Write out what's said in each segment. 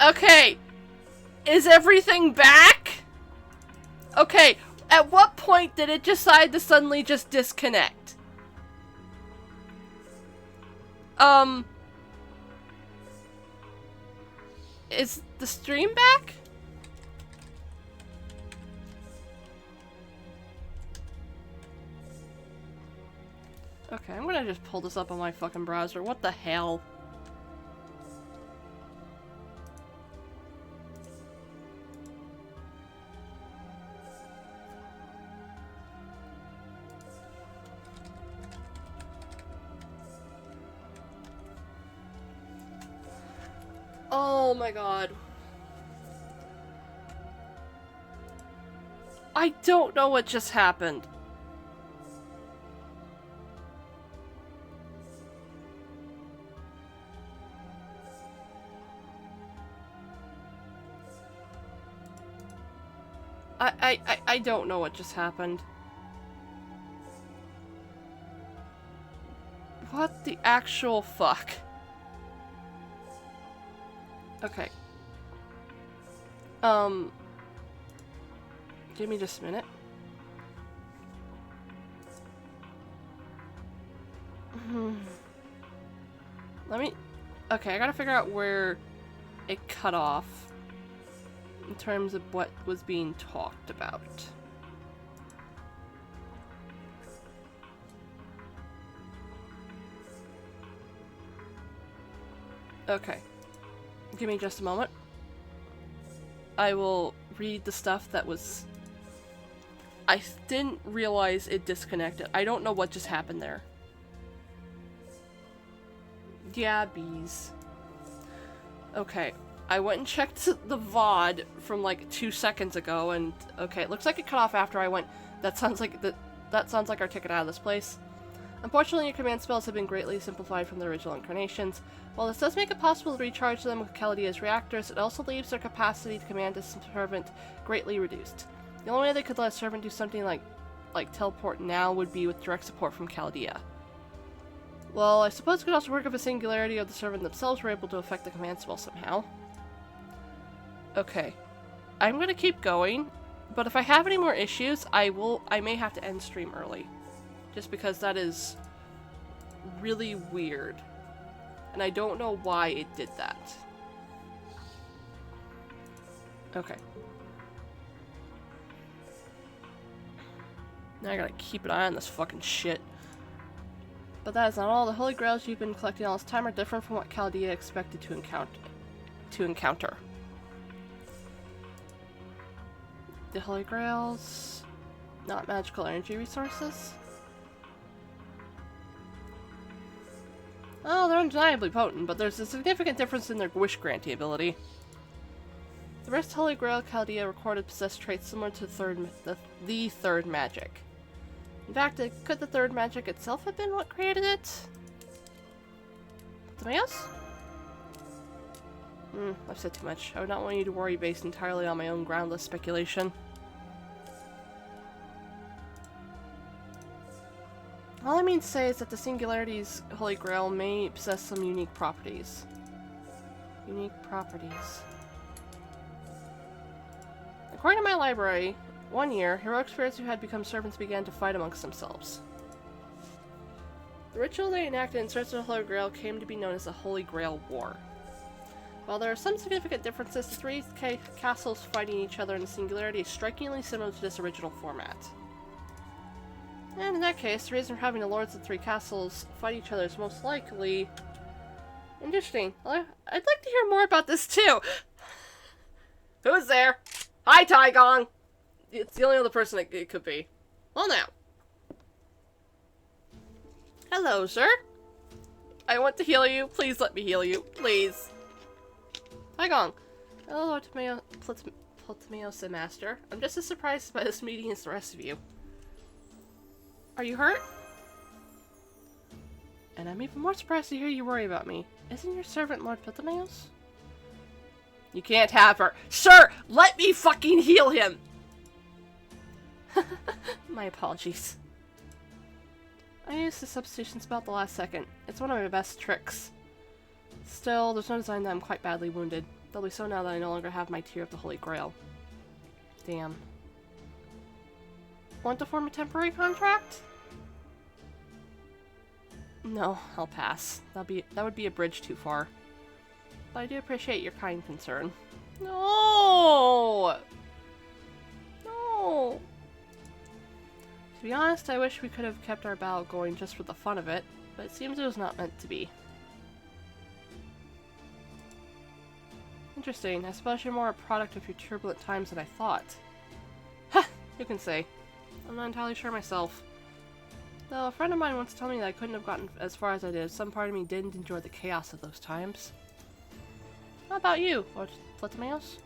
Okay. Is everything back? Okay. At what point did it decide to suddenly just disconnect? Is the stream back? Okay, I'm gonna just pull this up on my fucking browser. What the hell? Oh my god. I don't know what just happened. I don't know what just happened. What the actual fuck? Okay. Give me just a minute. Let me... Okay, I gotta figure out where it cut off in terms of what was being talked about. Okay. Give me just a moment. I will read the stuff that was... I didn't realize it disconnected. I don't know what just happened there. Yeah, bees. Okay. I went and checked the VOD from like 2 seconds ago, and okay, it looks like it cut off after I went. That sounds like our ticket out of this place. Unfortunately, your command spells have been greatly simplified from the original incarnations. While this does make it possible to recharge them with Chaldea's reactors, it also leaves their capacity to command a servant greatly reduced. The only way they could let a servant do something like teleport now would be with direct support from Chaldea. Well, I suppose it could also work if a singularity of the servant themselves were able to affect the command spell somehow. Okay. I'm gonna keep going, but if I have any more issues, I may have to end stream early. Just because that is really weird. And I don't know why it did that. Okay. Now I gotta keep an eye on this fucking shit. But that is not all. The Holy Grails you've been collecting all this time are different from what Chaldea expected to encounter. The Holy Grails... not magical energy resources? Oh, they're undeniably potent, but there's a significant difference in their wish-granting ability. The rest of Holy Grail Chaldea recorded possess traits similar to the third magic. In fact, could the third magic itself have been what created it? Something else? I've said too much. I would not want you to worry based entirely on my own groundless speculation. All I mean to say is that the Singularity's Holy Grail may possess some unique properties. Unique properties. According to my library, one year, heroic spirits who had become servants began to fight amongst themselves. The ritual they enacted in search of the Holy Grail came to be known as the Holy Grail War. While there are some significant differences, the three castles fighting each other in the Singularity is strikingly similar to this original format. And in that case, the reason for having the Lords of the Three Castles fight each other is most likely... interesting. I'd like to hear more about this too! Who's there? Hi, Tygon! It's the only other person it could be. Well now. Hello, sir. I want to heal you. Please let me heal you. Please. Tygon. Hello, Lord Plutmeos Master. I'm just as surprised by this meeting as the rest of you. Are you hurt? And I'm even more surprised to hear you worry about me. Isn't your servant Lord Plutmeos? You can't have her. Sir, let me fucking heal him! My apologies. I used the substitution spell at the last second. It's one of my best tricks. Still, there's no design that I'm quite badly wounded. They'll be so now that I no longer have my tier of the Holy Grail. Damn. Want to form a temporary contract? No, I'll pass. That would be a bridge too far. But I do appreciate your kind concern. No! No! To be honest, I wish we could have kept our battle going just for the fun of it, but it seems it was not meant to be. Interesting. I suppose you're more a product of your turbulent times than I thought. Ha! You can say. I'm not entirely sure myself. Though a friend of mine once told me that I couldn't have gotten as far as I did, some part of me didn't enjoy the chaos of those times. How about you? Or Flitamaeus?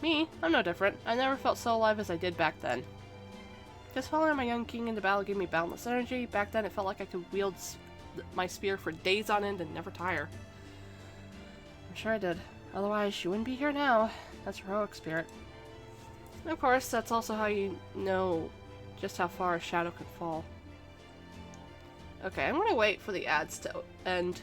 Me? I'm no different. I never felt so alive as I did back then. Just following my young king into battle gave me boundless energy. Back then it felt like I could wield my spear for days on end and never tire. I'm sure I did. Otherwise, you wouldn't be here now. That's heroic spirit. And of course, that's also how you know just how far a shadow can fall. Okay, I'm gonna wait for the ads to end.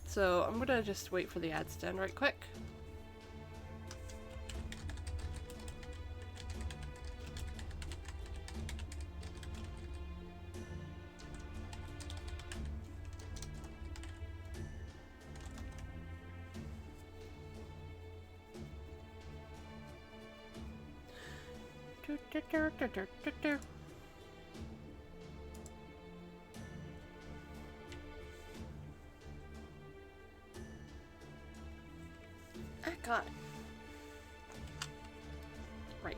So I'm gonna just wait for the ads to end right quick. Ah, God. Right.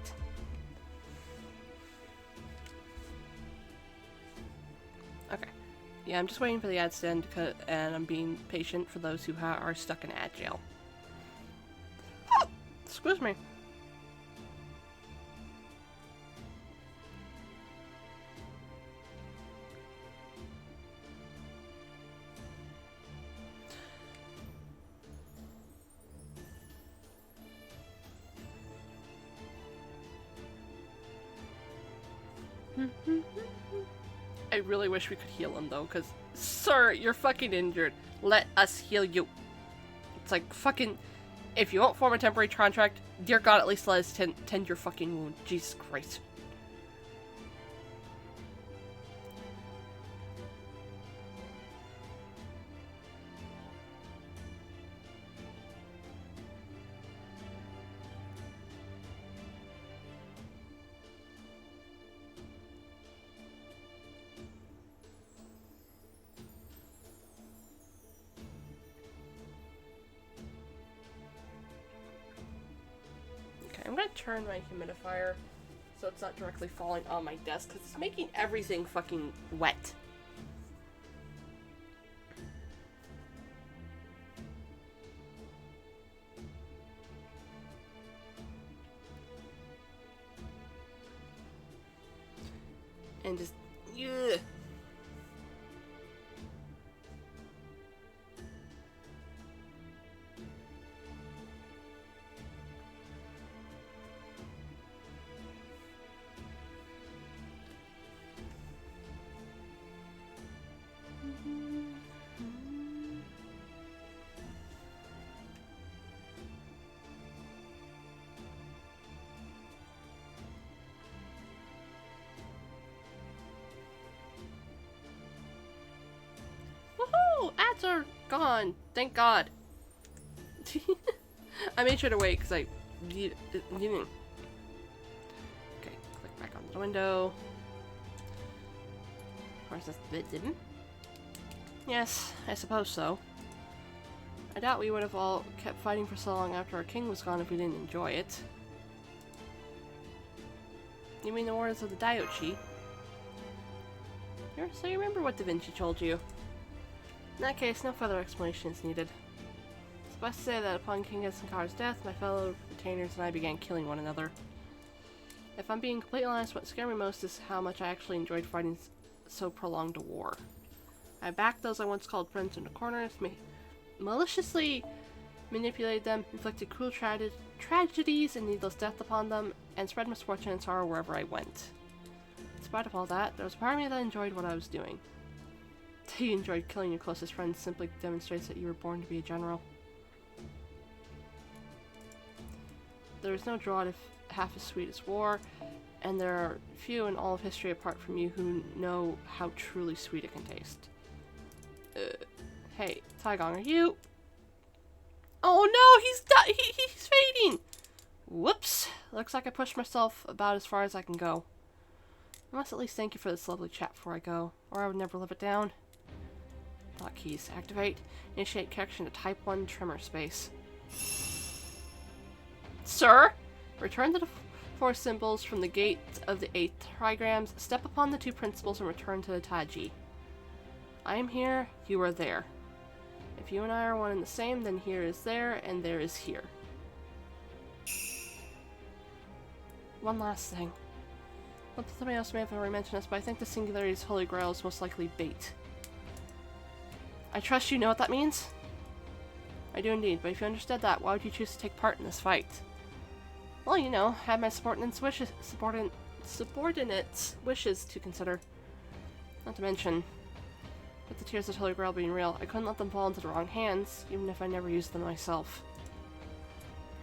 Okay. Yeah, I'm just waiting for the ads to end, and I'm being patient for those who are stuck in ad jail. Excuse me. I really wish we could heal him though, because, sir, you're fucking injured. Let us heal you. It's like, fucking, if you won't form a temporary contract, dear God, at least let us tend your fucking wound. Jesus Christ. I'm gonna turn my humidifier so it's not directly falling on my desk because it's making everything fucking wet. And just, ugh. Woohoo! Ads are gone! Thank God. I made sure to wait because I... Okay, click back on the window. Of course, that's it didn't. Yes, I suppose so. I doubt we would have all kept fighting for so long after our king was gone if we didn't enjoy it. You mean the words of the Daiochi? So you remember what Da Vinci told you. In that case, no further explanation is needed. Suffice to say that upon King Esenkar's death, my fellow retainers and I began killing one another. If I'm being completely honest, what scared me most is how much I actually enjoyed fighting so prolonged a war. I backed those I once called friends into corners, maliciously manipulated them, inflicted cruel tragedies and needless death upon them, and spread misfortune and sorrow wherever I went. In spite of all that, there was a part of me that enjoyed what I was doing. That you enjoyed killing your closest friends simply demonstrates that you were born to be a general. There is no draught half as sweet as war, and there are few in all of history apart from you who know how truly sweet it can taste. Hey, Taigong, are you... Oh no, he's fading! Whoops. Looks like I pushed myself about as far as I can go. I must at least thank you for this lovely chat before I go, or I would never live it down. Lock keys. Activate. Initiate connection to Type 1 tremor space. Sir! Return to the 4 symbols from the gate of the 8 trigrams, step upon the 2 principles, and return to the Taiji. I am here, you are there. If you and I are one and the same, then here is there, and there is here. One last thing. Well, somebody else may have already mentioned this, but I think the Singularity's Holy Grail is most likely bait. I trust you know what that means? I do indeed, but if you understood that, why would you choose to take part in this fight? Well, you know, had my subordinates' wishes to consider. Not to mention, with the Tears of the Holy Grail being real, I couldn't let them fall into the wrong hands, even if I never used them myself.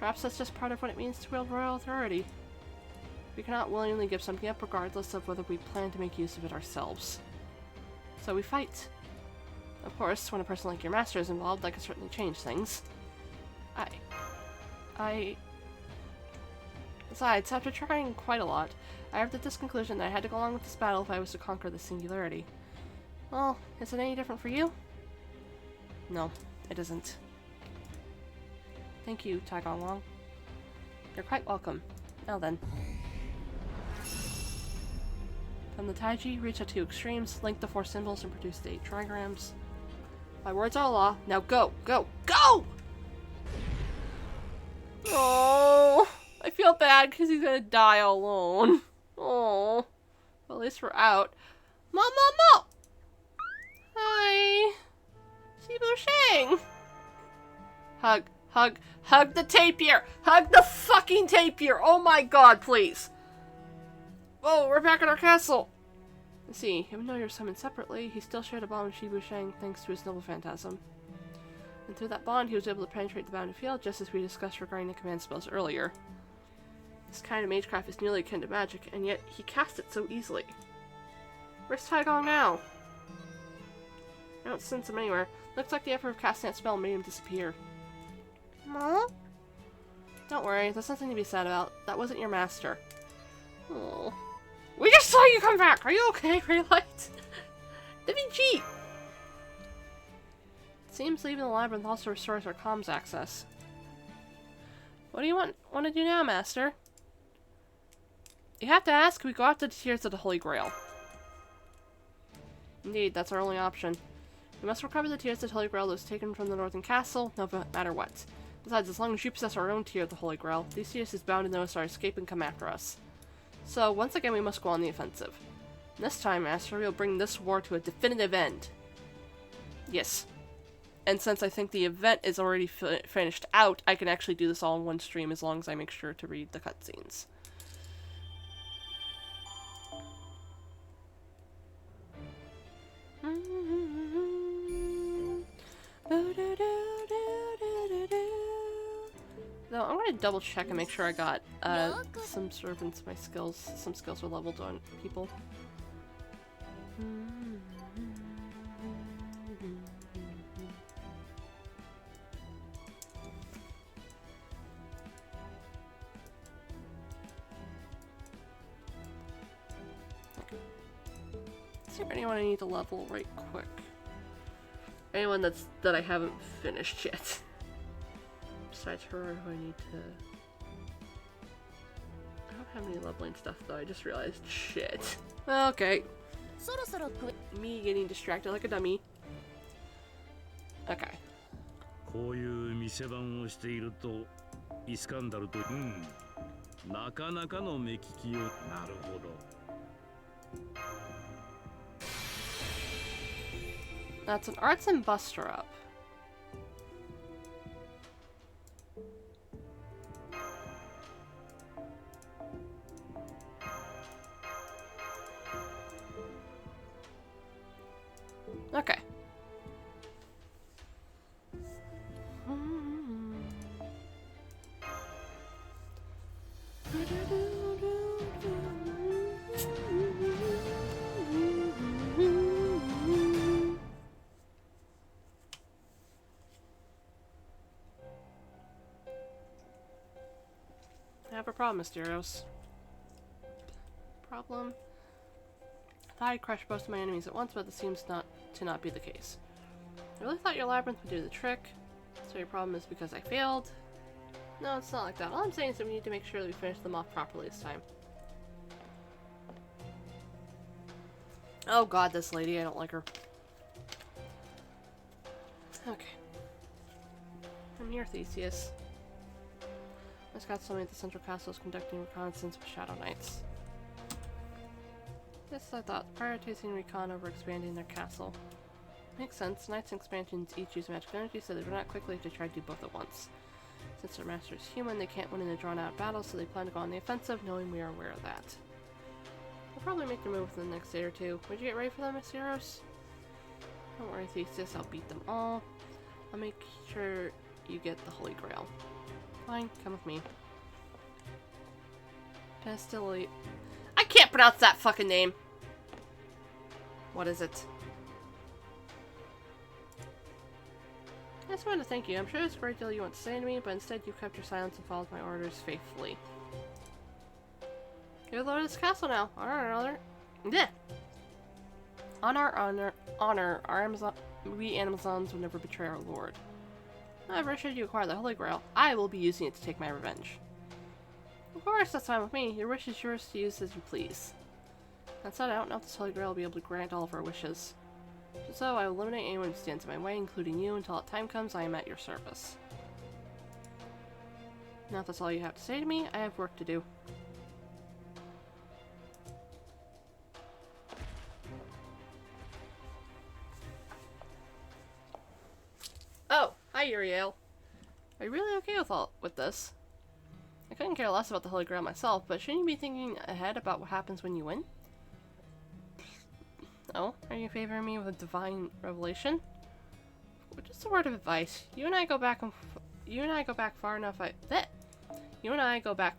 Perhaps that's just part of what it means to wield royal authority. We cannot willingly give something up regardless of whether we plan to make use of it ourselves. So we fight. Of course, when a person like your master is involved, that can certainly change things. Besides, after trying quite a lot, I arrived at this conclusion that I had to go along with this battle if I was to conquer the Singularity. Well, is it any different for you? No, it isn't. Thank you, Taigong Wang. You're quite welcome. Now then. From the Taiji, reach the 2 extremes, link the 4 symbols, and produce the 8 trigrams. My words are law. Now go! Go! Go! Oh, I feel bad because he's gonna die alone. Oh, well, at least we're out. Mom! Hi! Shibu Shang! Hug the tapir! Hug the fucking tapir! Oh my god, please! Oh, we're back at our castle! Let's see, even though you're summoned separately, he still shared a bond with Shibu Shang thanks to his noble phantasm. And through that bond, he was able to penetrate the bounded field, just as we discussed regarding the command spells earlier. This kind of magecraft is nearly akin to magic, and yet he cast it so easily. Where's Taigong now? I don't sense him anywhere. Looks like the effort of casting that spell made him disappear. Mom? Don't worry, there's nothing to be sad about. That wasn't your master. Oh. We just saw you come back! Are you okay, Greylight? WG! Seems leaving the labyrinth also restores our comms access. What do you want to do now, Master? You have to ask, we go after the Tears of the Holy Grail. Indeed, that's our only option. We must recover the Tears of the Holy Grail that was taken from the Northern Castle, no matter what. Besides, as long as you possess our own Tear of the Holy Grail, these Tears is bound to notice our escape and come after us. So, once again, we must go on the offensive. And this time, Master, we'll bring this war to a definitive end. Yes. And since I think the event is already finished out, I can actually do this all in one stream as long as I make sure to read the cutscenes. Though I'm gonna double check and make sure I got some servants, some skills are leveled on people. Is there anyone I need to level right quick? Anyone that I haven't finished yet. Besides her, who I need to... I don't have any leveling stuff though, I just realized. Shit. Okay. Me getting distracted like a dummy. Okay. That's an arts and buster up. I have a problem, Mysterios. Problem? I thought I'd crush most of my enemies at once, but this seems to not be the case. I really thought your labyrinth would do the trick, so your problem is because I failed. No, it's not like that. All I'm saying is that we need to make sure that we finish them off properly this time. Oh god, this lady, I don't like her. Okay. I'm here, Theseus. My scouts told me that the central castle is conducting reconnaissance with Shadow Knights. Yes, I thought, prioritizing recon over expanding their castle. Makes sense. Knights and expansions each use magic energy, so they run out quickly to try to do both at once. Since their master is human, they can't win in a drawn-out battle, so they plan to go on the offensive, knowing we are aware of that. They'll probably make their move within the next day or two. Would you get ready for them, Miss Heroes? Don't worry, Theseus, I'll beat them all. I'll make sure you get the Holy Grail. Fine, come with me. Pestilate. I can't pronounce that fucking name! What is it? I just wanted to thank you. I'm sure there's a great deal you want to say to me, but instead you kept your silence and followed my orders faithfully. You're the Lord of this castle now. Honor, we Amazons will never betray our lord. However, should you acquire the Holy Grail, I will be using it to take my revenge. Of course, that's fine with me. Your wish is yours to use as you please. That said, I don't know if this Holy Grail will be able to grant all of our wishes. So, I will eliminate anyone who stands in my way, including you, until that time comes I am at your service. Now if that's all you have to say to me, I have work to do. Oh, hi Uriel. Are you really okay with this? I couldn't care less about the Holy Grail myself, but shouldn't you be thinking ahead about what happens when you win? Oh, are you favoring me with a divine revelation? Just a word of advice. You and I go back far enough. You and I go back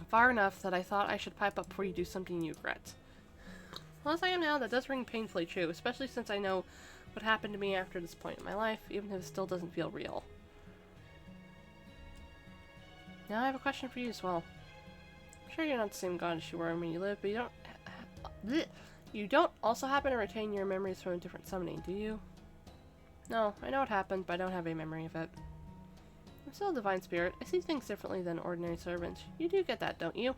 far enough that I thought I should pipe up before you do something you regret. Well, as I am now, that does ring painfully true, especially since I know what happened to me after this point in my life, even if it still doesn't feel real. Now I have a question for you as well. I'm sure you're not the same god as you were when you lived, but you don't also happen to retain your memories from a different summoning, do you? No, I know what happened, but I don't have a memory of it. I'm still a divine spirit. I see things differently than ordinary servants. You do get that, don't you?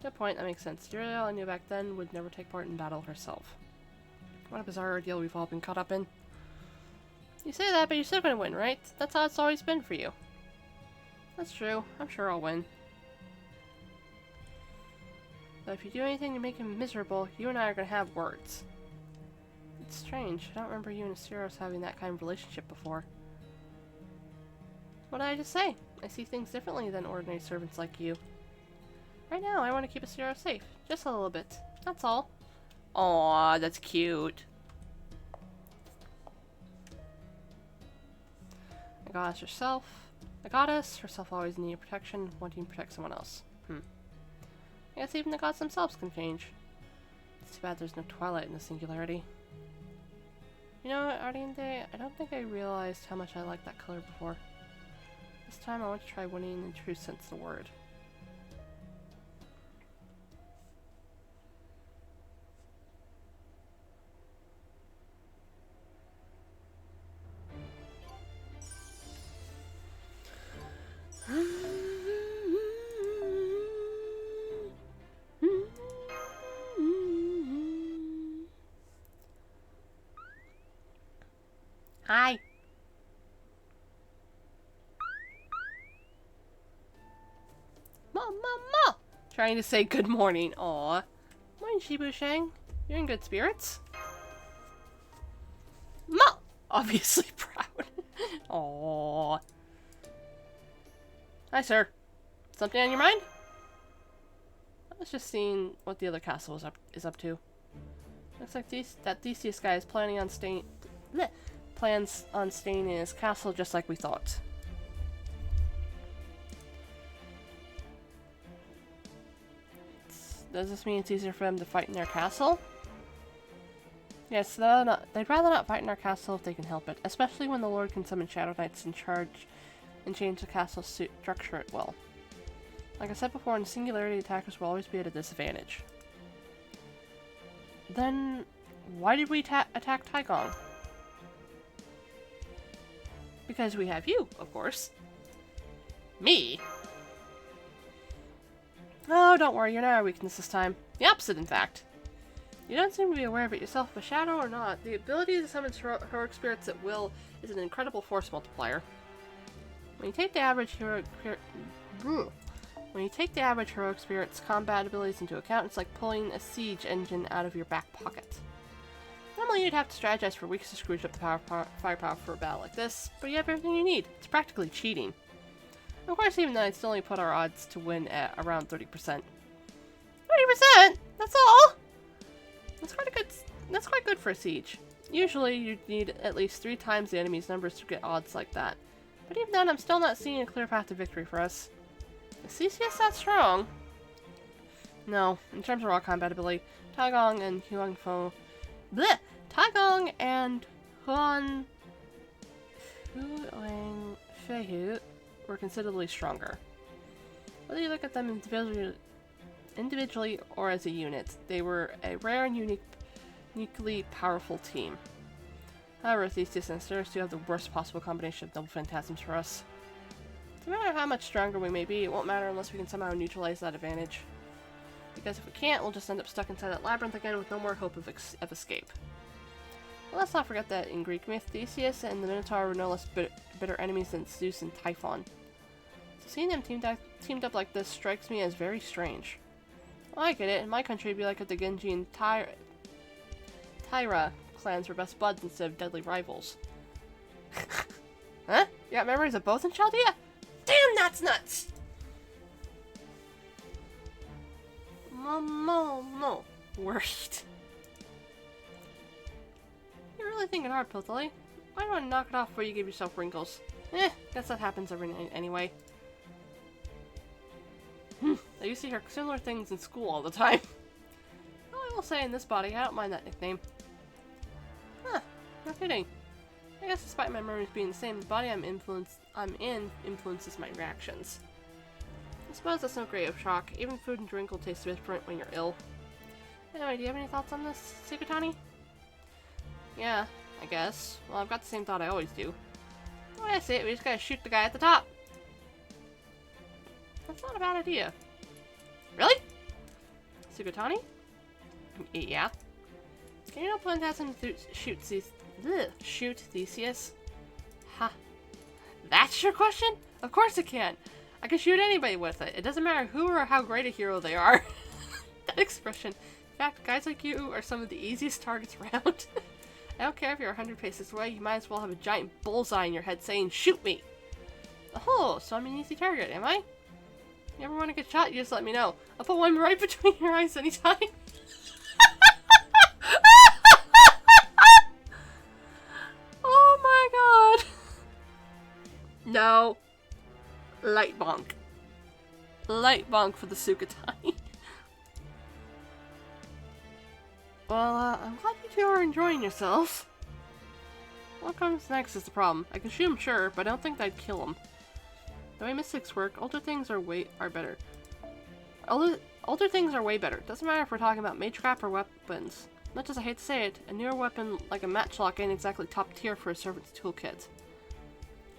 Good point, that makes sense. Uriel I knew back then would never take part in battle herself. What a bizarre ordeal we've all been caught up in. You say that, but you're still gonna win, right? That's how it's always been for you. That's true. I'm sure I'll win. But if you do anything to make him miserable, you and I are gonna have words. It's strange. I don't remember you and Asteros having that kind of relationship before. What did I just say? I see things differently than ordinary servants like you. Right now, I want to keep Asteros safe. Just a little bit. That's all. Aww, that's cute. A goddess herself always needed protection, wanting to protect someone else. I guess even the gods themselves can change. It's too bad there's no twilight in the singularity. You know what, Ardiente? I don't think I realized how much I liked that color before. This time I want to try winning in the true sense of the word. Hi. Ma! Trying to say good morning. Aw. Morning, Shibu Shang. You're in good spirits? Ma! Obviously proud. Aw. Hi, sir. Something on your mind? I was just seeing what the other castle is up to. Looks like that Theseus guy is plans on staying in his castle just like we thought. Does this mean it's easier for them to fight in their castle? Yes, they'd rather not fight in our castle if they can help it, especially when the Lord can summon Shadow Knights in charge and change the castle structure at will. Like I said before, in Singularity, attackers will always be at a disadvantage. Then, why did we attack Taigong? Because we have you, of course. Me? Oh, don't worry, you're not our weakness this time. The opposite, in fact. You don't seem to be aware of it yourself, but Shadow or not, the ability to summon heroic spirits at will is an incredible force multiplier. When you take the average heroic spirit's combat abilities into account, it's like pulling a siege engine out of your back pocket. Normally you'd have to strategize for weeks to scrooge up the firepower for a battle like this, but you have everything you need. It's practically cheating. Of course, even then, I'd still only put our odds to win at around 30%. 30%? That's all? That's quite good for a siege. Usually, you'd need at least 3 times the enemy's numbers to get odds like that. But even then, I'm still not seeing a clear path to victory for us. Is CCS that strong? No. In terms of raw combat ability, Taigong and Taigong and Huang Feihu were considerably stronger. Whether you look at them individually or as a unit, they were a rare and uniquely powerful team. However, Theseus and Ceres do have the worst possible combination of double phantasms for us. No matter how much stronger we may be, it won't matter unless we can somehow neutralize that advantage. Because if we can't, we'll just end up stuck inside that labyrinth again with no more hope of escape. But let's not forget that in Greek myth, Theseus and the Minotaur were no less bitter enemies than Zeus and Typhon. So seeing them teamed up like this strikes me as very strange. Well, I get it. In my country, it'd be like if the Genji and Tyra clans were best buds instead of deadly rivals. Huh? You got memories of both in Chaldea? Damn, that's nuts! No. Worried. You're really thinking hard, Piltily. Why don't I knock it off before you give yourself wrinkles? Guess that happens every night anyway. I used to hear similar things in school all the time. Well, I will say in this body, I don't mind that nickname. Huh, no kidding. I guess despite my memories being the same, the body I'm in influences my reactions. I suppose that's no great of shock. Even food and drink will taste different when you're ill. Anyway, do you have any thoughts on this, Sukatani? Yeah, I guess. Well, I've got the same thought I always do. The way I say it, we just gotta shoot the guy at the top. That's not a bad idea. Really? Sukatani? Yeah. Can you not phantasm shoot Theseus? Ha. That's your question? Of course it can. I can shoot anybody with it. It doesn't matter who or how great a hero they are. That expression. In fact, guys like you are some of the easiest targets around. I don't care if you're 100 paces away, you might as well have a giant bullseye in your head saying, "Shoot me!" Oh, so I'm an easy target, am I? You ever want to get shot, you just let me know. I'll put one right between your eyes anytime. Oh my god. No. Light bonk. Light bonk for the Sukatani. Well, I'm glad you two are enjoying yourselves. What comes next is the problem. I can shoot him, sure, but I don't think I'd kill him. The way mystics work, older things are better. Older things are way better. Doesn't matter if we're talking about magecraft or weapons. Much as I hate to say it, a newer weapon like a matchlock ain't exactly top tier for a servant's toolkit.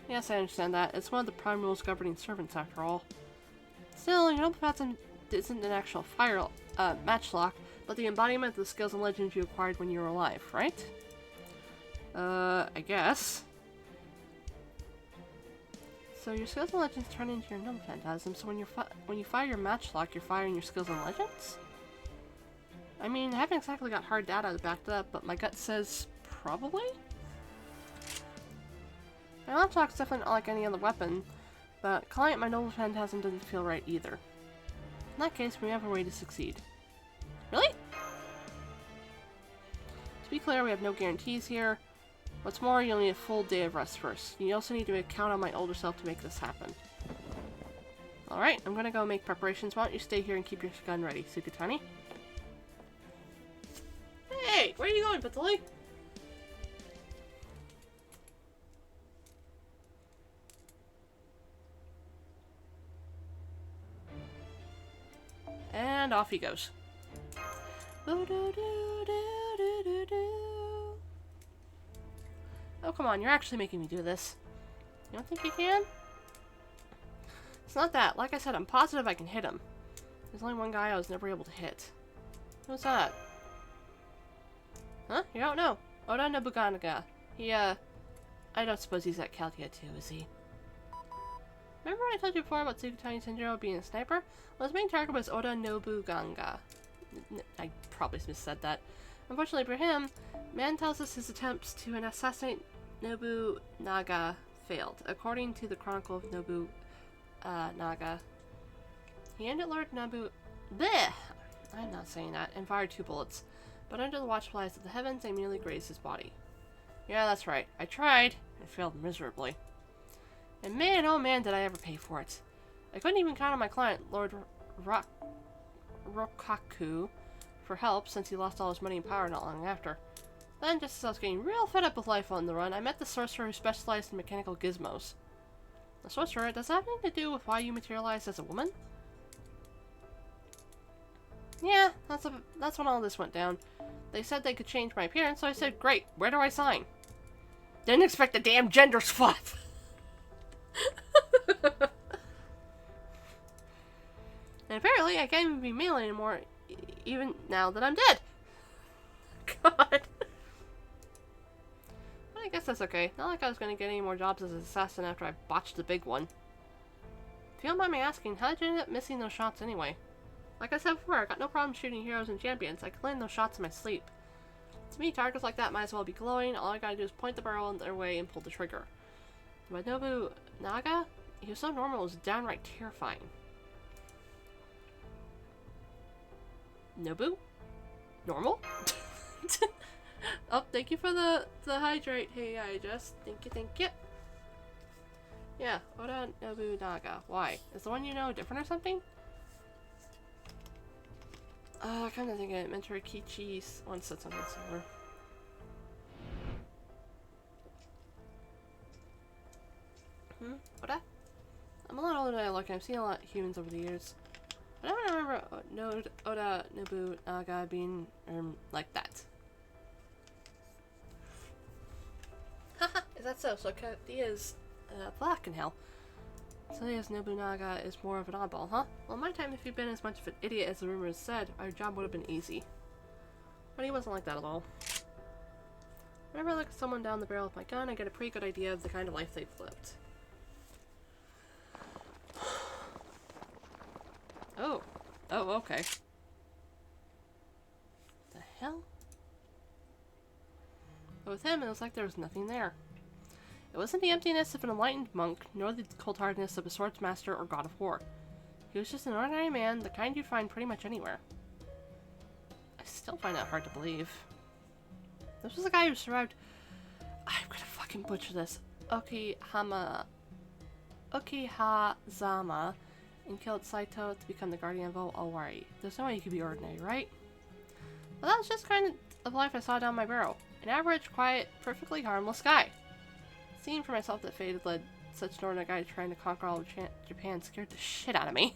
Yes, I understand that. It's one of the prime rules governing servants, after all. Still, your noble path isn't an actual matchlock, but the embodiment of the skills and legends you acquired when you were alive, right? I guess. So your skills and legends turn into your noble phantasm, so when you fire your matchlock, you're firing your skills and legends? I mean, I haven't exactly got hard data to back that up, but my gut says probably? My matchlock's definitely not like any other weapon, but calling it my noble phantasm doesn't feel right either. In that case, we have a way to succeed. Really? To be clear, we have no guarantees here. What's more, you'll need a full day of rest first. You also need to count on my older self to make this happen. Alright, I'm gonna go make preparations. Why don't you stay here and keep your gun ready, Sukatani? Hey! Where are you going, Patuli? And off he goes. Oh, come on, you're actually making me do this. You don't think you can? It's not that. Like I said, I'm positive I can hit him. There's only one guy I was never able to hit. Who's that? Huh? You don't know. Oda Nobuganaga. He, I don't suppose he's at Chaldea too, is he? Remember when I told you before about Sukatani Senjiro being a sniper? Well, his main target was Oda Nobuganga. I probably missaid that. Unfortunately for him, man tells us his attempts to assassinate Nobunaga failed. According to the Chronicle of Nobunaga, he ended Lord Nobu... Bleh! I'm not saying that. And fired 2 bullets. But under the watchful eyes of the heavens, they merely grazed his body. Yeah, that's right. I tried, and failed miserably. And man, oh man, did I ever pay for it. I couldn't even count on my client, Lord Rokaku, for help, since he lost all his money and power not long after. Then, just as I was getting real fed up with life on the run, I met the sorcerer who specialized in mechanical gizmos. The sorcerer, does that have anything to do with why you materialized as a woman? Yeah, that's when all this went down. They said they could change my appearance, so I said, great, where do I sign? Didn't expect the damn gender swap! And apparently I can't even be male anymore, even now that I'm dead. God. But I guess that's okay. Not like I was going to get any more jobs as an assassin after I botched the big one. If you don't mind me asking, how did you end up missing those shots anyway? Like I said before, I got no problem shooting heroes and champions. I can land those shots in my sleep. To me, targets like that might as well be glowing. All I gotta do is point the barrel in their way and pull the trigger. But Nobunaga? He was so normal, it was downright terrifying. Nobu? Normal? Oh, thank you for the hydrate. Hey, I just thank you. Yeah, Oda Nobunaga. Why? Is the one you know different or something? I kind of think it meant Rikichi once said something similar. Oda? I'm a lot older than I look, and I've seen a lot of humans over the years. But I don't remember Oda Nobunaga being like that. Haha, is that so? So Chaldea is black in hell. Chaldea's Nobunaga is more of an oddball, huh? Well, in my time, if you'd been as much of an idiot as the rumors said, our job would have been easy. But he wasn't like that at all. Whenever I look at someone down the barrel with my gun, I get a pretty good idea of the kind of life they've lived. Oh. Oh, okay. The hell? But with him, it was like there was nothing there. It wasn't the emptiness of an enlightened monk, nor the cold-heartedness of a swordsmaster or god of war. He was just an ordinary man, the kind you'd find pretty much anywhere. I still find that hard to believe. This was the guy who survived... I'm gonna fucking butcher this. Okihazama, and killed Saito to become the guardian of Owari. There's no way he could be ordinary, right? Well, that was just kind of life I saw down my barrel. An average, quiet, perfectly harmless guy. Seeing for myself that fate had led such an ordinary guy trying to conquer all of Japan scared the shit out of me.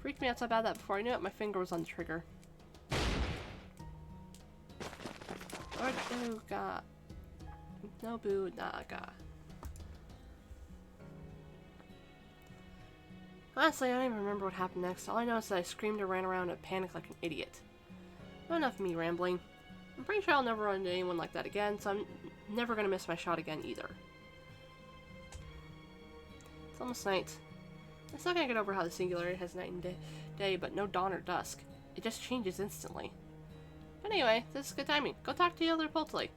Freaked me out so bad that before I knew it, my finger was on the trigger. Nobunaga. Honestly, I don't even remember what happened next. All I know is that I screamed and ran around in a panic like an idiot. Not enough of me rambling. I'm pretty sure I'll never run into anyone like that again, so I'm never gonna miss my shot again either. It's almost night. I still can't get over how the singularity has night and day, but no dawn or dusk. It just changes instantly. But anyway, this is good timing. Go talk to the other Poltoli.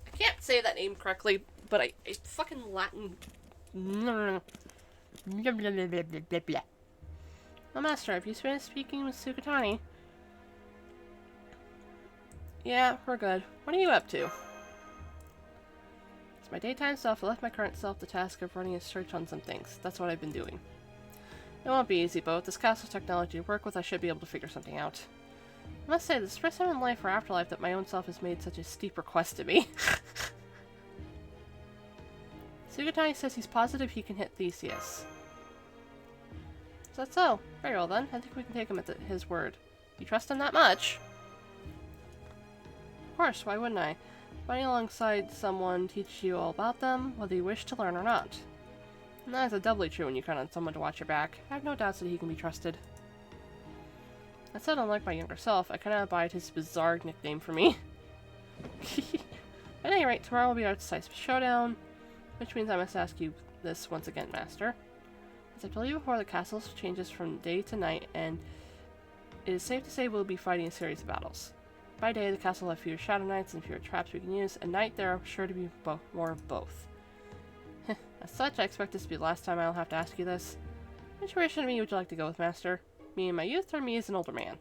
I can't say that name correctly, but I fucking Latin. Oh, Master, have you finished speaking with Sukatani? Yeah, we're good. What are you up to? my daytime self, I left my current self the task of running a search on some things. That's what I've been doing. It won't be easy, but with this castle's technology to work with, I should be able to figure something out. I must say, this is the first time in life or afterlife that my own self has made such a steep request to me. Sugatani says he's positive he can hit Theseus. Is that so? Very well then. I think we can take him at his word. You trust him that much? Of course, why wouldn't I? Fighting alongside someone teaches you all about them, whether you wish to learn or not. And that is doubly true when you count on someone to watch your back. I have no doubts that he can be trusted. That said, unlike my younger self, I cannot abide his bizarre nickname for me. At any rate, tomorrow will be our decisive showdown, which means I must ask you this once again, Master. As I told you before, the castle changes from day to night, and it is safe to say we'll be fighting a series of battles. By day, the castle will have fewer shadow knights and fewer traps we can use. At night, there are sure to be more of both. As such, I expect this to be the last time I'll have to ask you this. Which version of me would you like to go with, Master? Me in my youth, or me as an older man?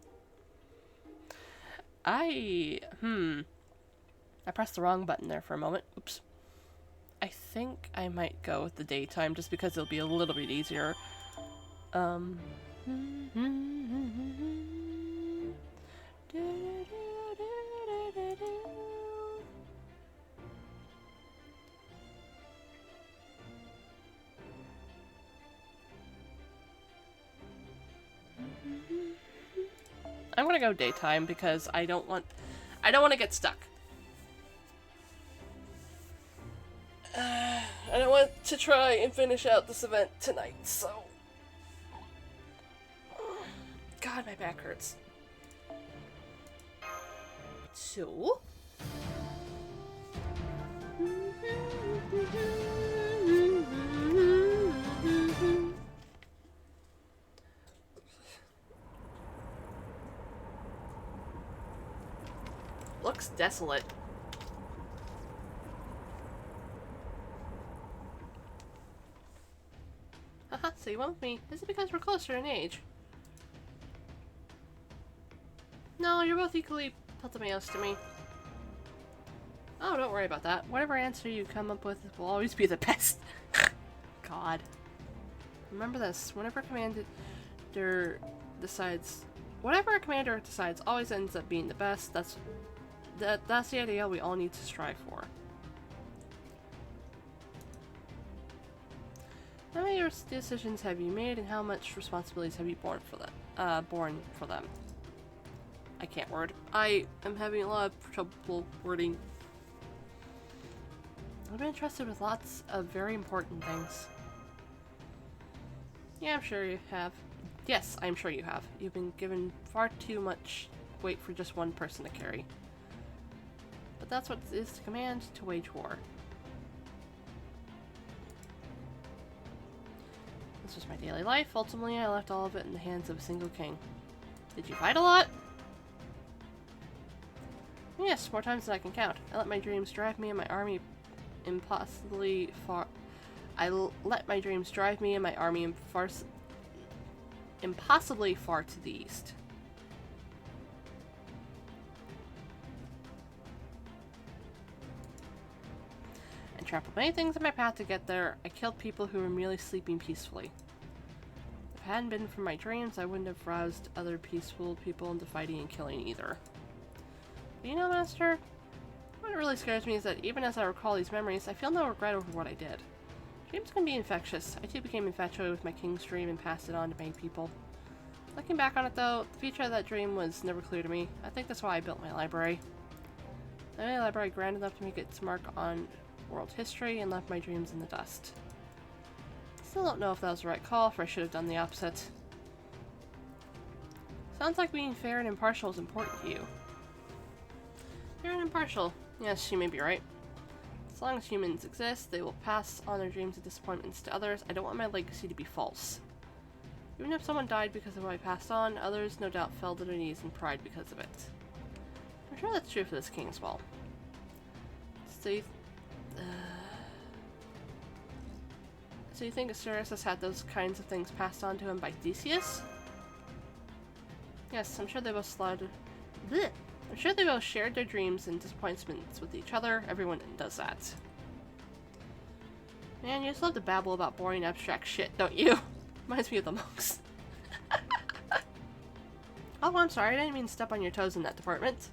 I pressed the wrong button there for a moment. Oops. I think I might go with the daytime, just because it'll be a little bit easier. I'm gonna go daytime because I don't want to get stuck. I don't want to try and finish out this event tonight, so... God, my back hurts. So... Looks desolate. Haha, so you went with me. Is it because we're closer in age? No, you're both equally Ptolemaios to me. Oh, don't worry about that. Whatever answer you come up with will always be the best. God. Remember this. Whatever a commander decides always ends up being the best. That's the ideal we all need to strive for. How many decisions have you made, and how much responsibilities have you borne for them? I can't word. I am having a lot of trouble wording. I've been entrusted with lots of very important things. Yeah, I'm sure you have. Yes, I'm sure you have. You've been given far too much weight for just one person to carry. But that's what it is to command, to wage war. This was my daily life. Ultimately, I left all of it in the hands of a single king. Did you fight a lot? Yes, more times than I can count. I let my dreams drive me and my army impossibly far. Impossibly far to the east. And trampled many things in my path to get there. I killed people who were merely sleeping peacefully. If it hadn't been for my dreams, I wouldn't have roused other peaceful people into fighting and killing either. But you know, Master, what really scares me is that even as I recall these memories, I feel no regret over what I did. Dreams can be infectious. I too became infatuated with my king's dream and passed it on to many people. Looking back on it though, the future of that dream was never clear to me. I think that's why I built my library. I made a library grand enough to make its mark on world history and left my dreams in the dust. Still don't know if that was the right call, for I should have done the opposite. Sounds like being fair and impartial is important to you. Fair and impartial. Yes, you may be right. As long as humans exist, they will pass on their dreams and disappointments to others. I don't want my legacy to be false. Even if someone died because of what I passed on, others no doubt fell to their knees in pride because of it. I'm sure that's true for this king as well. So you think Asterius has had those kinds of things passed on to him by Theseus? Yes, I'm sure they both shared their dreams and disappointments with each other. Everyone does that. Man, you just love to babble about boring abstract shit, don't you? Reminds me of the monks. Oh, I'm sorry, I didn't mean to step on your toes in that department.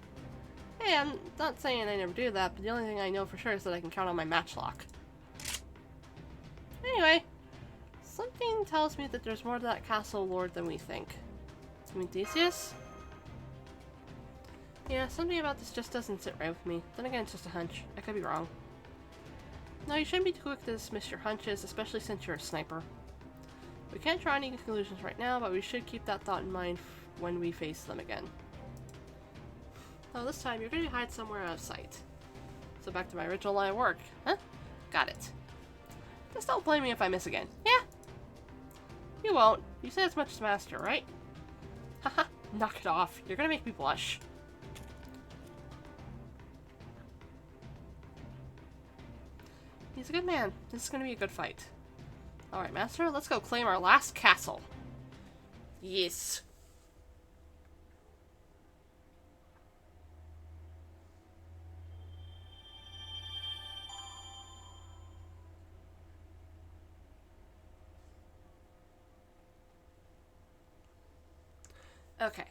Hey, I'm not saying I never do that, but the only thing I know for sure is that I can count on my matchlock. Anyway, something tells me that there's more to that castle lord than we think. You mean Theseus? Yeah, something about this just doesn't sit right with me. Then again, it's just a hunch. I could be wrong. No, you shouldn't be too quick to dismiss your hunches, especially since you're a sniper. We can't draw any conclusions right now, but we should keep that thought in mind when we face them again. Oh, this time you're going to hide somewhere out of sight. So back to my original line of work. Huh? Got it. Just don't blame me if I miss again. Yeah? You won't. You said as much as master, right? Haha, knock it off. You're going to make me blush. He's a good man. This is going to be a good fight. Alright, master, let's go claim our last castle. Yes. Okay.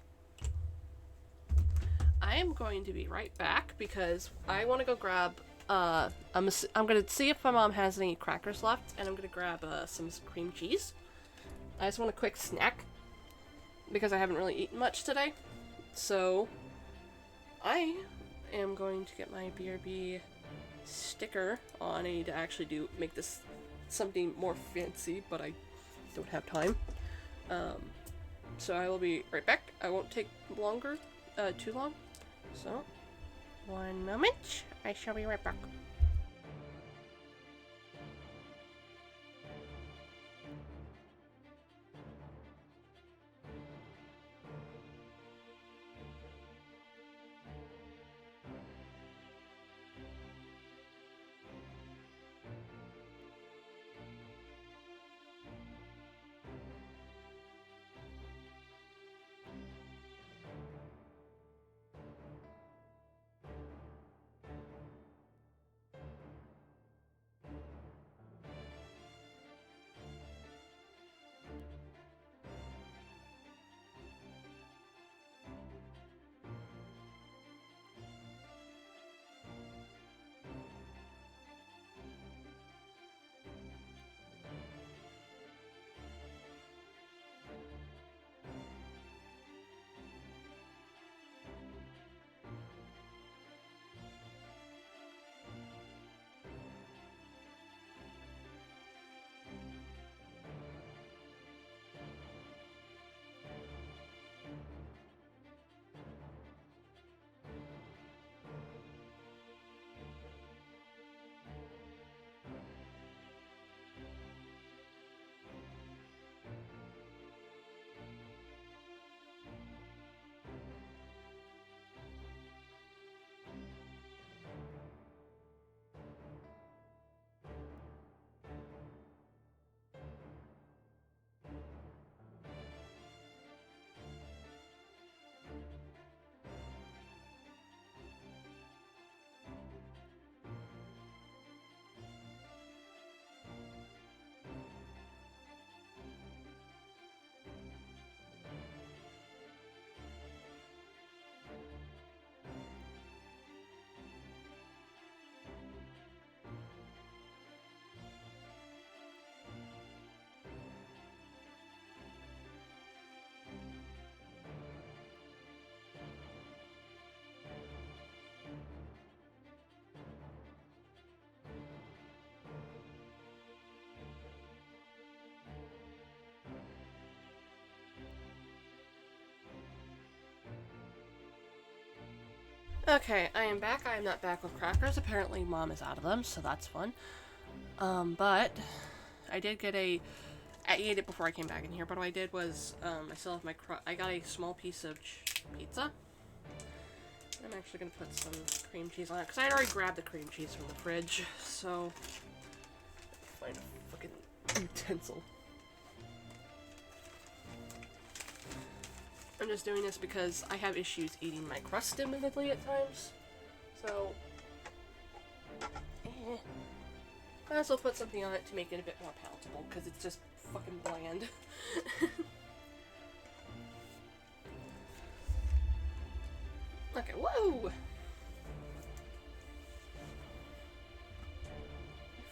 I am going to be right back because I want to go grab, I'm going to see if my mom has any crackers left, and I'm going to grab some cream cheese. I just want a quick snack because I haven't really eaten much today. So, I am going to get my BRB sticker on. I need to actually make this something more fancy, but I don't have time. So I will be right back. I won't take longer, too long. So, one moment. I shall be right back. Okay, I am back. I am not back with crackers. Apparently mom is out of them, so that's fun. But I did get I ate it before I came back in here, but what I did was, I still have I got a small piece of pizza. I'm actually gonna put some cream cheese on it, because I had already grabbed the cream cheese from the fridge, so... Find a fucking utensil. I'm just doing this because I have issues eating my crust admittedly at times. So... I also put something on it to make it a bit more palatable, because it's just fucking bland. Okay, whoa!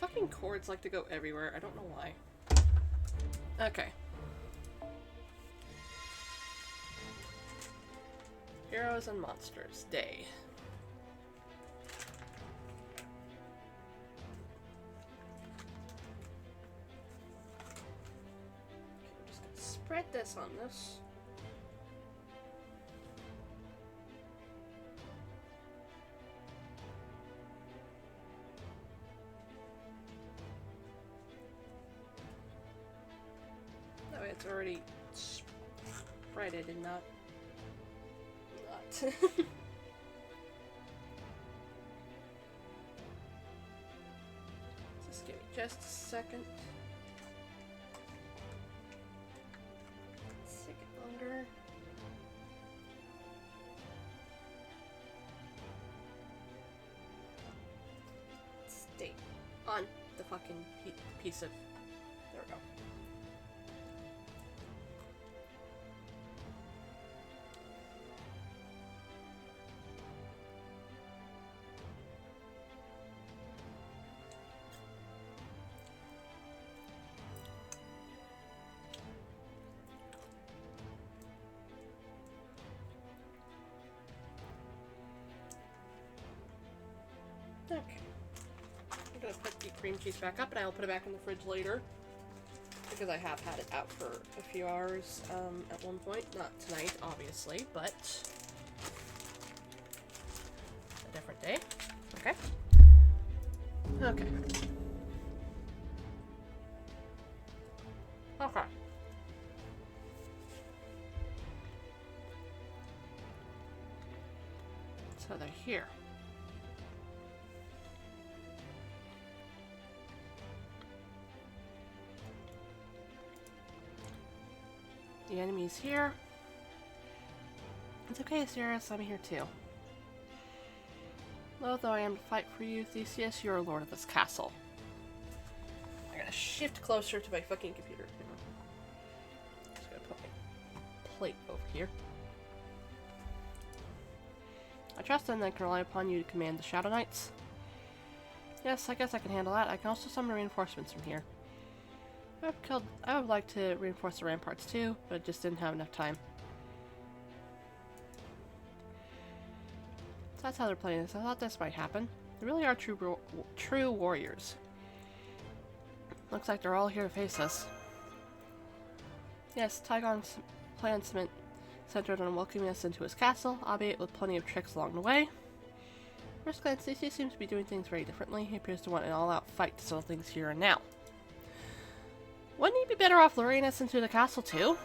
Fucking cords like to go everywhere, I don't know why. Okay. Heroes and Monsters Day. Okay, we're just gonna spread this on this. That way it's already spreaded and not. Just give me just a second. Second longer. Stay on the fucking piece of. There we go. Okay. I'm gonna put the cream cheese back up and I'll put it back in the fridge later. Because I have had it out for a few hours at one point. Not tonight, obviously, but a different day. Okay. Okay. Okay. So they're here. The enemy's here. It's okay, Sirius, I'm here too. Though I am to fight for you, Theseus, you are lord of this castle. I gotta shift closer to my fucking computer. Just gonna put my plate over here. I trust and I can rely upon you to command the Shadow Knights. Yes, I guess I can handle that. I can also summon reinforcements from here. I would like to reinforce the ramparts too, but I just didn't have enough time. So that's how they're playing this. I thought this might happen. They really are true warriors. Looks like they're all here to face us. Yes, Taigong's plan centered on welcoming us into his castle, albeit with plenty of tricks along the way. First glance, he seems to be doing things very differently. He appears to want an all-out fight to settle things here and now. Wouldn't he be better off luring us into the castle too?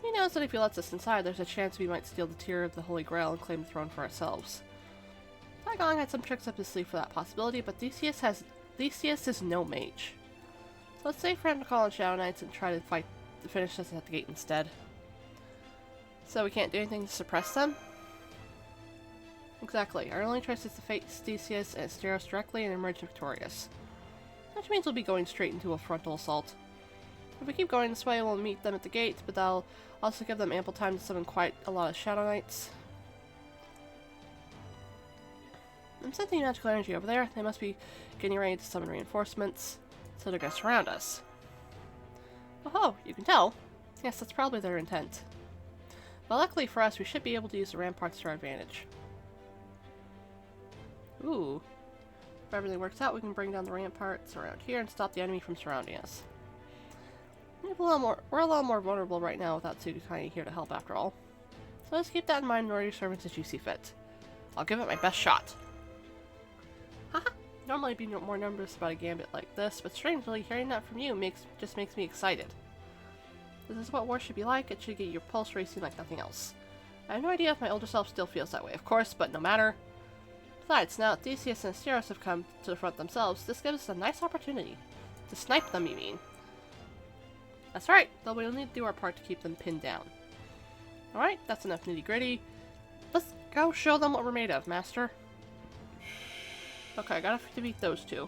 He knows that if he lets us inside, there's a chance we might steal the tier of the Holy Grail and claim the throne for ourselves. Taigong had some tricks up his sleeve for that possibility, but Theseus is no mage. So let's save for him to call on Shadow Knights and try to finish us at the gate instead. So we can't do anything to suppress them? Exactly. Our only choice is to face Theseus and Asteros directly and emerge victorious. Which means we'll be going straight into a frontal assault. If we keep going this way, we'll meet them at the gate, but that'll also give them ample time to summon quite a lot of Shadow Knights. I'm sensing magical energy over there. They must be getting ready to summon reinforcements, so they're going to surround us. Oh, you can tell. Yes, that's probably their intent. But luckily for us, we should be able to use the ramparts to our advantage. Ooh. If everything works out, we can bring down the ramparts around here and stop the enemy from surrounding us. We're a little more vulnerable right now without Tsukukai here to help after all. So let's keep that in mind and order your servants as you see fit. I'll give it my best shot. Haha! Normally I'd be more nervous about a gambit like this, but strangely, hearing that from you just makes me excited. This is what war should be like. It should get your pulse racing like nothing else. I have no idea if my older self still feels that way, of course, but no matter. Besides, now that Theseus and Asteros have come to the front themselves, this gives us a nice opportunity. To snipe them, you mean? That's right, though we'll need to do our part to keep them pinned down. Alright, that's enough nitty-gritty. Let's go show them what we're made of, Master. Okay, I gotta defeat those two.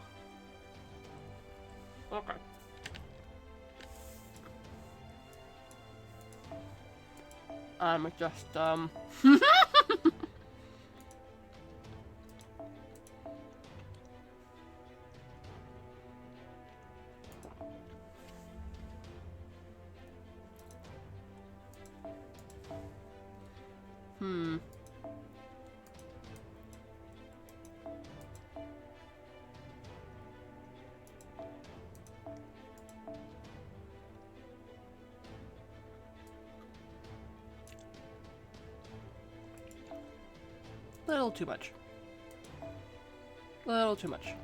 Okay. I'm just, little too much. Little too much.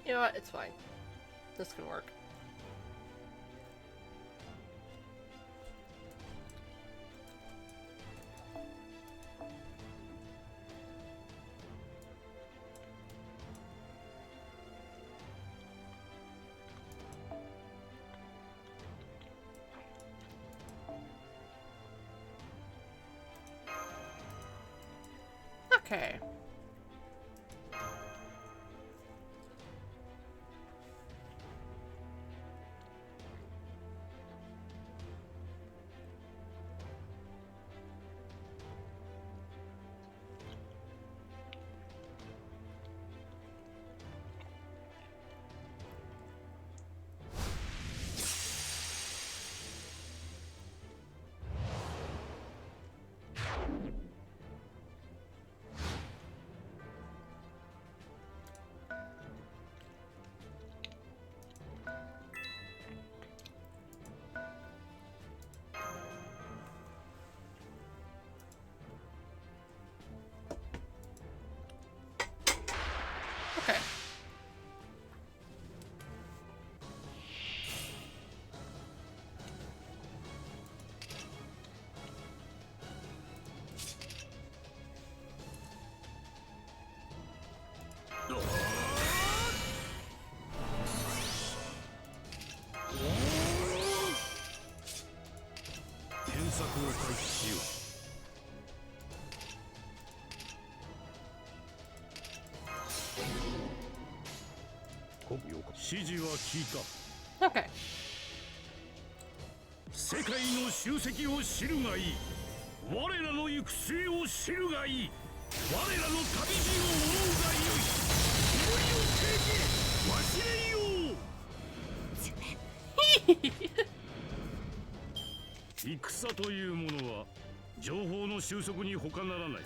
You know what? It's fine. This can work. Okay. Okay. Okay. 世界の集積を知るがいい。我らの行く末を知るがいい。我らの旅路を追うがよい。思いを忘れよう。戦というものは情報の収束に他ならない。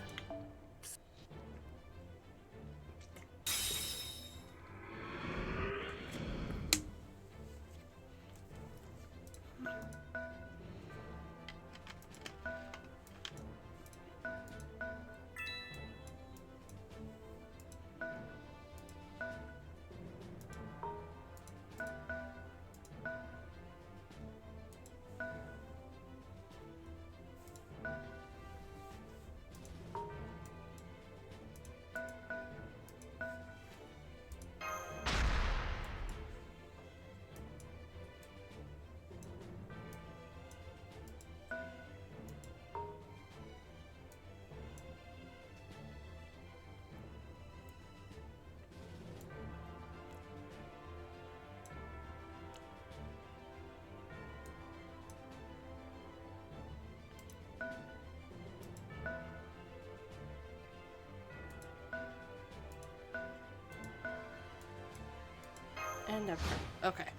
And never. Okay. Okay.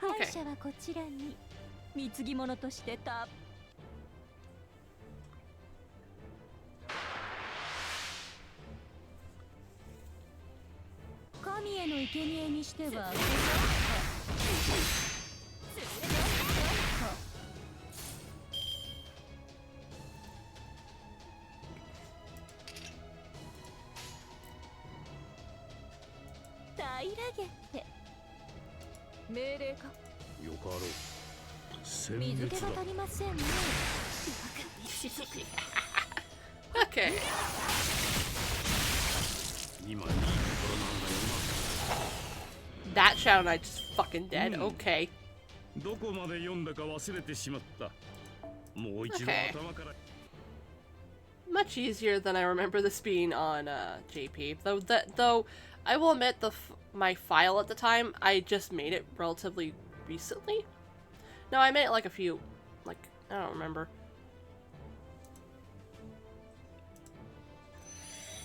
敗者はこちらに貢ぎ物としてた。神への生贄にしては。平らげて命令か。よかろう。殲水滅だ。気が足りませんね。 Okay. 今いいところなんだよ That Shadow Knight's just fucking dead. Okay. な。どこまで読んだか忘れてしまった。もう一度 Okay. 頭から。Much easier than I remember this being on JP. Though I will admit my file at the time, I just made it relatively recently. No, I made it like a few, like, I don't remember.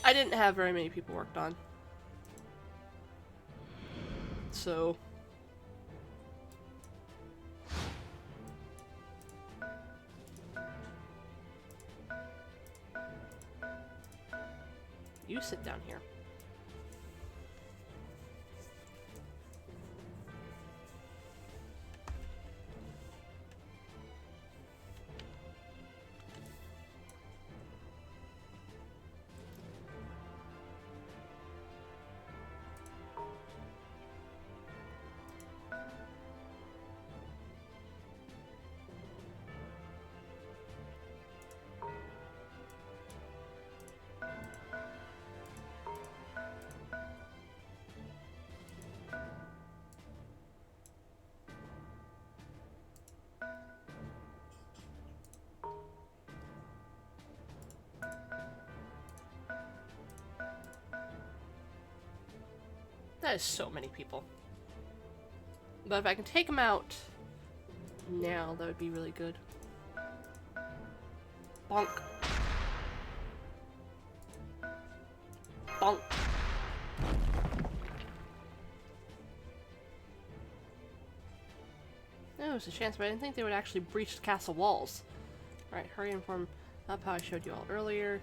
I didn't have very many people worked on. So... You sit down here. That is so many people. But if I can take them out now, that would be really good. Bonk. Bonk. There was a chance, but I didn't think they would actually breach the castle walls. Alright, hurry and form up how I showed you all earlier.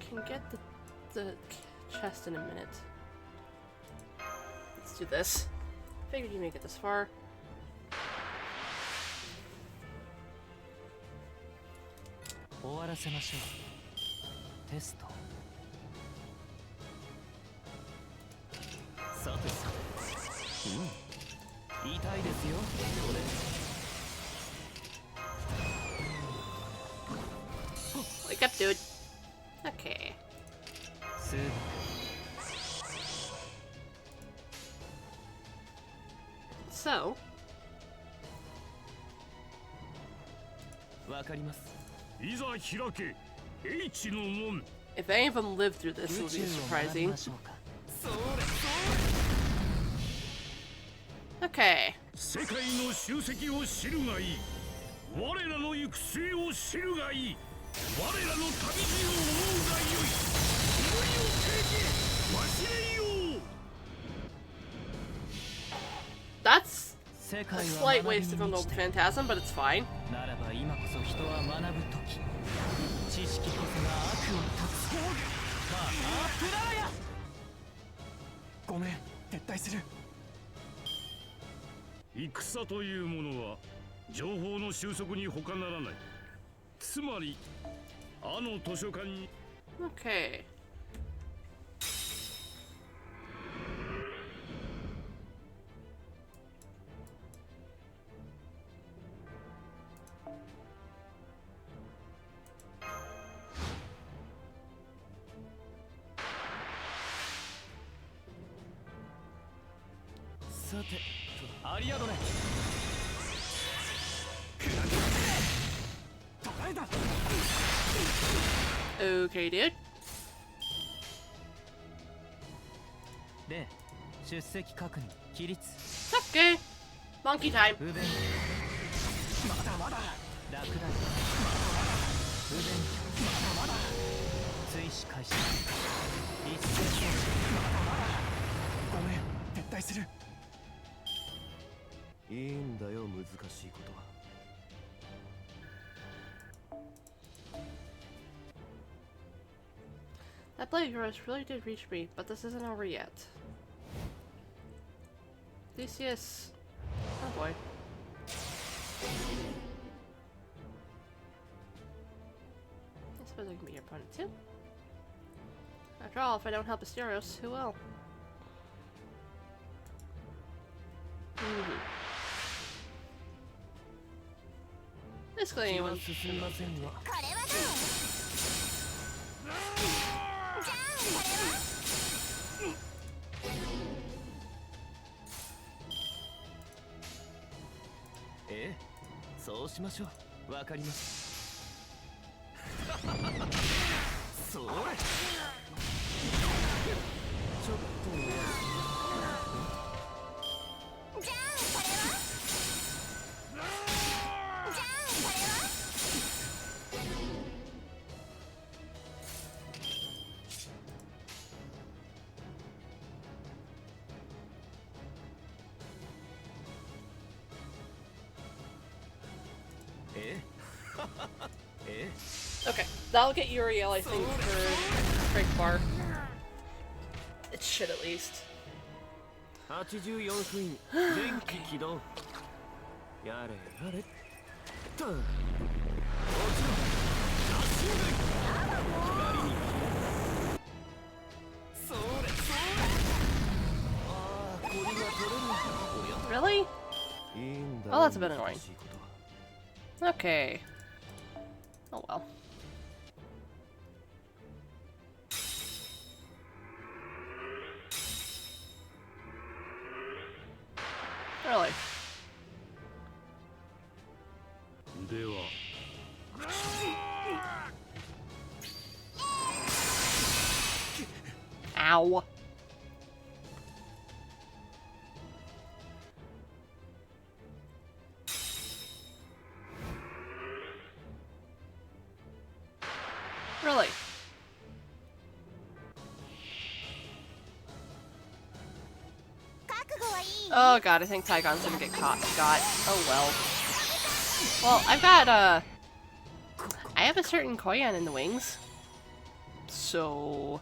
Can get the chest in a minute. Let's do this. Figured you make it this far. Wake up, dude. Okay. So, if any of them lived through this, it would be surprising. Okay. 世界の集積を知るがいい。我らの行く末を知るがいい。我らの旅路を思うがよい。思いを提げ、忘れよう。 That's a slight waste of a Noble Phantasm, but it's fine. ならば今こそ人は学ぶ時。知識こそが悪を断つ。プラーヤ。ごめん、撤退する。戦というものは情報の収束に他ならない。つまりあの図書館に。Okay. Okay, dude. で、出席確認、起立。Okay. Monkey time. 不便。まだまだ。落第。不便。まだまだ。追試開始。一斉送信。まだまだ。ごめん、撤退する。いいんだよ、難しいことは。That blade of yours really did reach me, but this isn't over yet. Theseus. Oh boy. suppose I can be your opponent too. After all, if I don't help Asterios, who will? Basically, anyone.そうしましょう。わかります。それ。ちょっと。じゃあこれは。じゃあこれは。Okay, that'll get Uriel, I think, for Break Bar. It should at least. 84分員電気起動。やれやれ。と。もちろん。足上がり。左に。それそれ。ああ、これが取れる。Really? Oh, that's a bit annoying. Okay. Oh well. Really? Ow. Really? Oh god, I think Tygon's gonna get caught. Oh well. Well, I've got, I have a certain Koyan in the wings. So...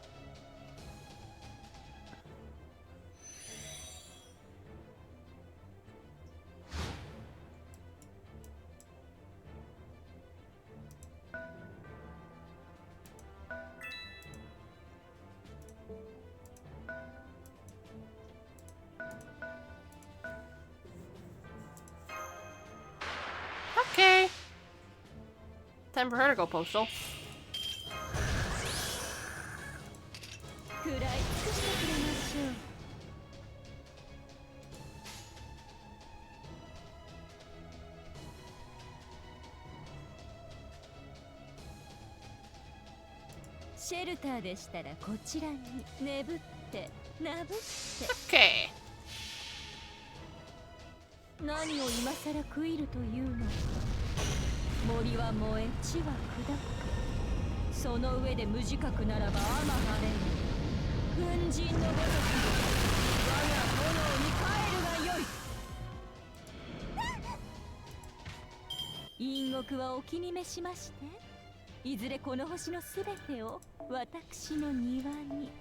Okay. Time for her to go postal. 食らい尽くしてくれましょう。シェルターでしたらこちらに眠ってなぶって。Okay. 何を今さら食いるというのか。森は燃え地は砕く。その上で無自覚ならばあまはれん。軍人のごとく我が炎に帰るがよい。陰獄はお気に召しまして、いずれこの星のすべてを私の庭に。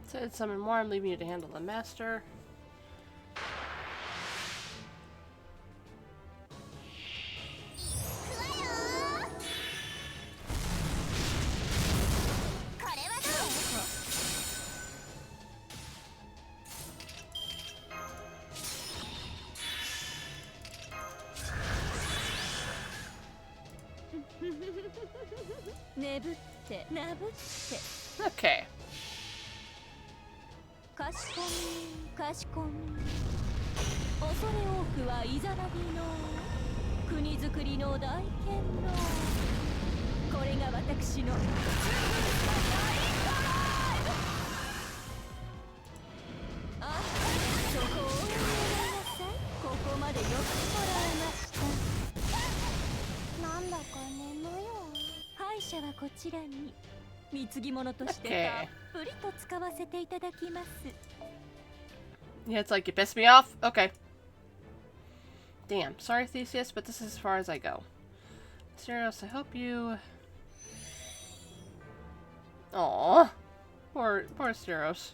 Said summon more, I'm leaving you to handle the master. Okay. かしこみかしこみ。恐れ多くはイザナギの国づくりの大剣の。これが私のあ、そこをおやめなさい。ここまでよくもらえました。なんだか眠いわ。敗者はこちらに。貢ぎ物としてたっぷりと使わせていただきます。Yeah, it's like you pissed me off? Okay. Damn. Sorry, Theseus, but this is as far as I go. Asterios, I hope you... Aww. Poor Steros.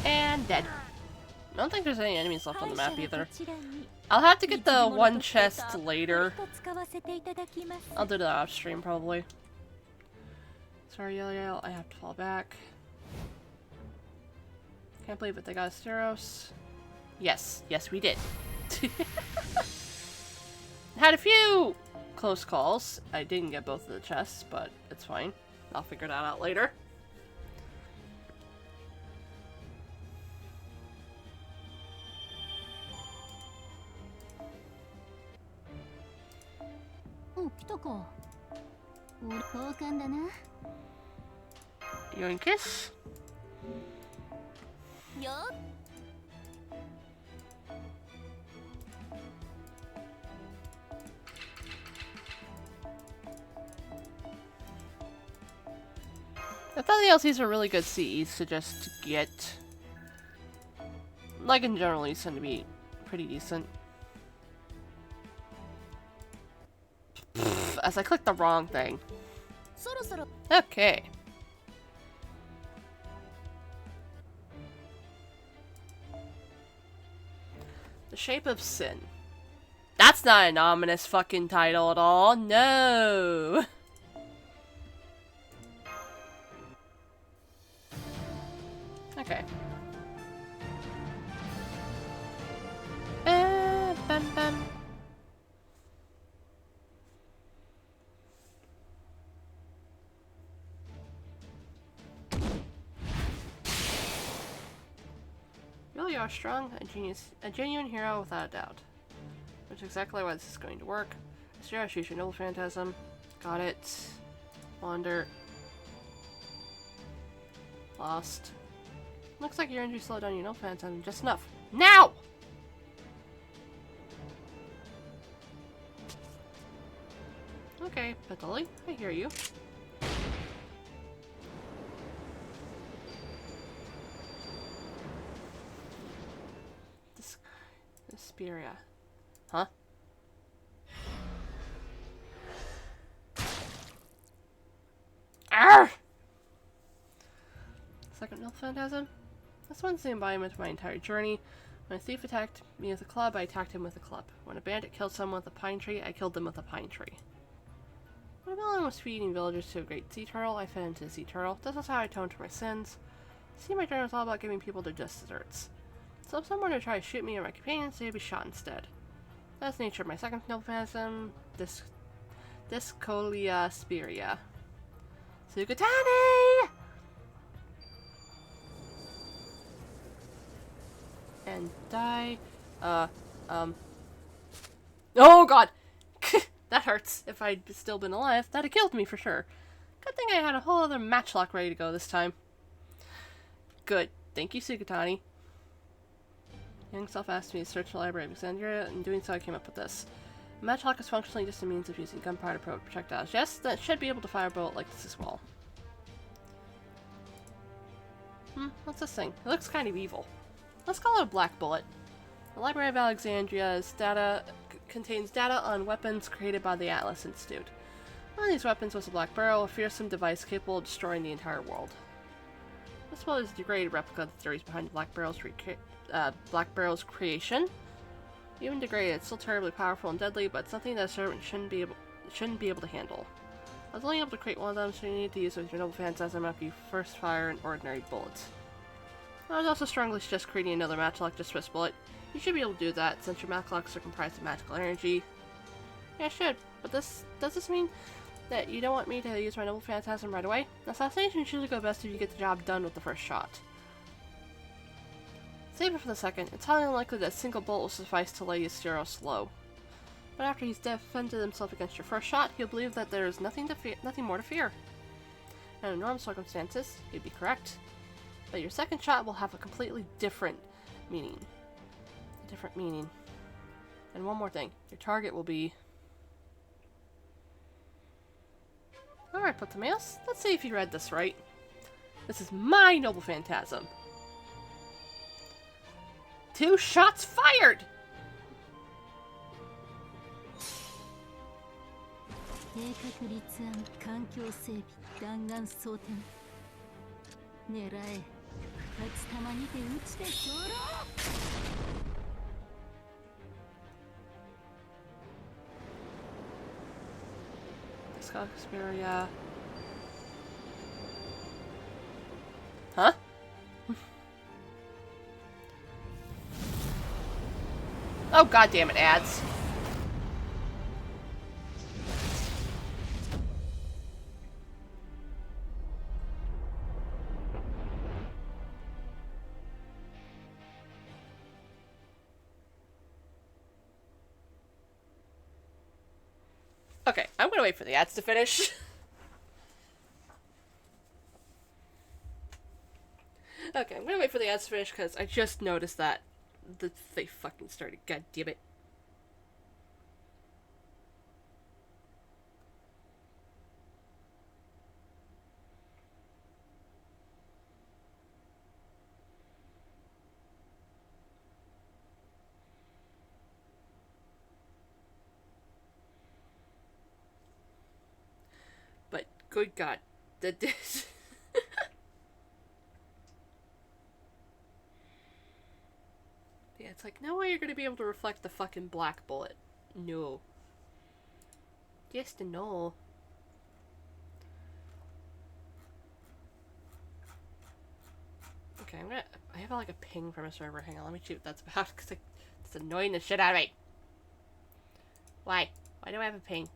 And dead. I don't think there's any enemies left on the map either. I'll have to get the one chest later. I'll do that off stream probably. Sorry, Yell, I have to fall back. Can't believe it, they got Steros. Yes, we did. Had a few close calls. I didn't get both of the chests, but it's fine. I'll figure that out later. Yoinkis? I thought the LCs are really good CEs to just get. Like in general, these tend to be pretty decent. As I clicked the wrong thing. Okay. The Shape of Sin. That's not an ominous fucking title at all. No. Okay. Bam, bam. Really are strong, a genuine hero without a doubt. Which is exactly why this is going to work. Zero, shoot your noble phantasm. Got it. Wander. Lost. Looks like your injury slowed down your noble phantasm just enough. Now! Okay, Petali, I hear you. Spearia. Huh? Arrgh! Second Noble Phantasm? This one's the embodiment of my entire journey. When a thief attacked me with a club, I attacked him with a club. When a bandit killed someone with a pine tree, I killed them with a pine tree. When a villain was feeding villagers to a great sea turtle, I fed into the sea turtle. This is how I atoned for my sins. See, my journey was all about giving people their just desserts. So if someone were to try to shoot me or my companions, they'd be shot instead. That's the nature of my second noble phantasm, Discolia Spearia. Sugatani! And die. Oh god! That hurts. If I'd still been alive, that'd have killed me for sure. Good thing I had a whole other matchlock ready to go this time. Good. Thank you, Sugatani. Young self asked me to search the library of Alexandria, and in doing so I came up with this. A matchlock is functionally just a means of using gunpowder projectiles. Yes, that should be able to fire a bullet like this as well. What's this thing? It looks kind of evil. Let's call it a black bullet. The Library of Alexandria's data contains data on weapons created by the Atlas Institute. One of these weapons was a black barrel, a fearsome device capable of destroying the entire world. This bullet is a degraded replica of the theories behind the Black Barrel's creation. Even degraded, it's still terribly powerful and deadly, but it's something that a servant shouldn't be able to handle. I was only able to create one of them, so you need to use it with your noble phantasm after you first fire an ordinary bullet. I would also strongly suggest creating another matchlock to Swiss bullet. You should be able to do that, since your matchlocks are comprised of magical energy. Yeah, I should, but does this mean that you don't want me to use my noble phantasm right away? Assassinations usually go best if you get the job done with the first shot. Save it for the second. It's highly unlikely that a single bullet will suffice to lay Steros low. But after he's defended himself against your first shot, he'll believe that there is nothing more to fear. And in normal circumstances, you'd be correct. But your second shot will have a completely different meaning. And one more thing. Your target will be... Alright, Ptolemaios. Let's see if you read this right. This is my Noble Phantasm. 2 shots fired! 低確率環境整備弾丸装填狙え勝つ玉にて打ちて候 Xperia. Huh? Oh, god damn it, ads. Okay, I'm gonna wait for the ads to finish. Okay, I'm gonna wait for the ads to finish because I just noticed that they fucking started. God damn it. But good God, that this. Yeah, it's like, no way you're gonna be able to reflect the fucking black bullet. No. Just a no. Okay, I have like a ping from a server. Hang on, let me see what that's about, because it's annoying the shit out of me. Why? Why do I have a ping?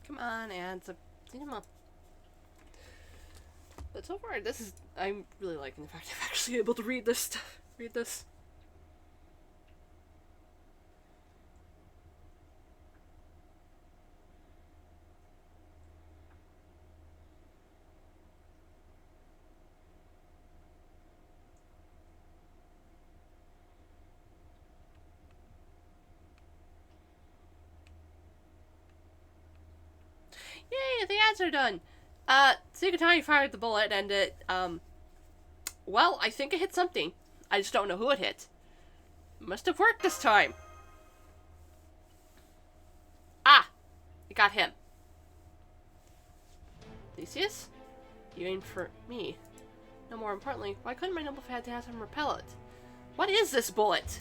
Come on, ads. Clean them up. But so far, I'm really liking the fact I'm actually able to read this stuff. Read this. Yay, the ads are done! Sugatani fired the bullet and it, well, I think it hit something. I just don't know who it hit. Must have worked this time. Ah! It got him. Theseus? You aimed for me. No, more importantly, why couldn't my noble phantasm repel it? What is this bullet?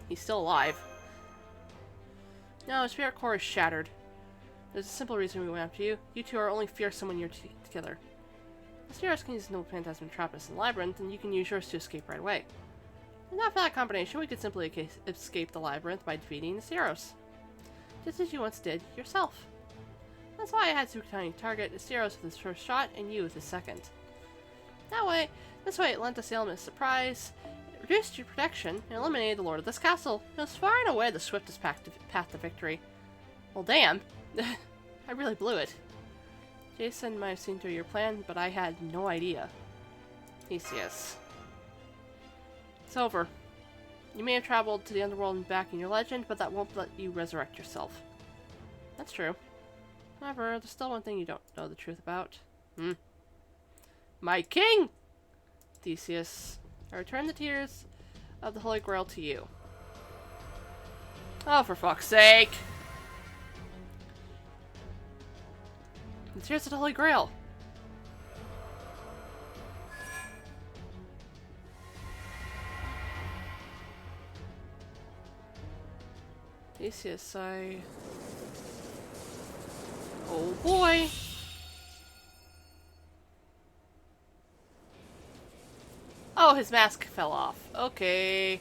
He's still alive. No, his spirit core is shattered. There's a simple reason we went after you. You two are only fearsome when you're together. The Steros can use Noble Phantasm to trap us in the labyrinth, and you can use yours to escape right away. And not for that combination, we could simply escape the labyrinth by defeating the Steros. Just as you once did yourself. That's why I had Sugatani target the Steros with his first shot, and you with his second. This way it lent us the element of surprise, it reduced your protection, and eliminated the Lord of this castle. It was far and away the swiftest path to victory. Well, damn. I really blew it. Jason might have seen through your plan, but I had no idea. Theseus. It's over. You may have traveled to the underworld and back in your legend, but that won't let you resurrect yourself. That's true. However, there's still one thing you don't know the truth about. My king! Theseus, I return the tears of the Holy Grail to you. Oh, for fuck's sake! The tears of the Holy Grail. Theseus, I... Oh boy! Oh, his mask fell off. Okay.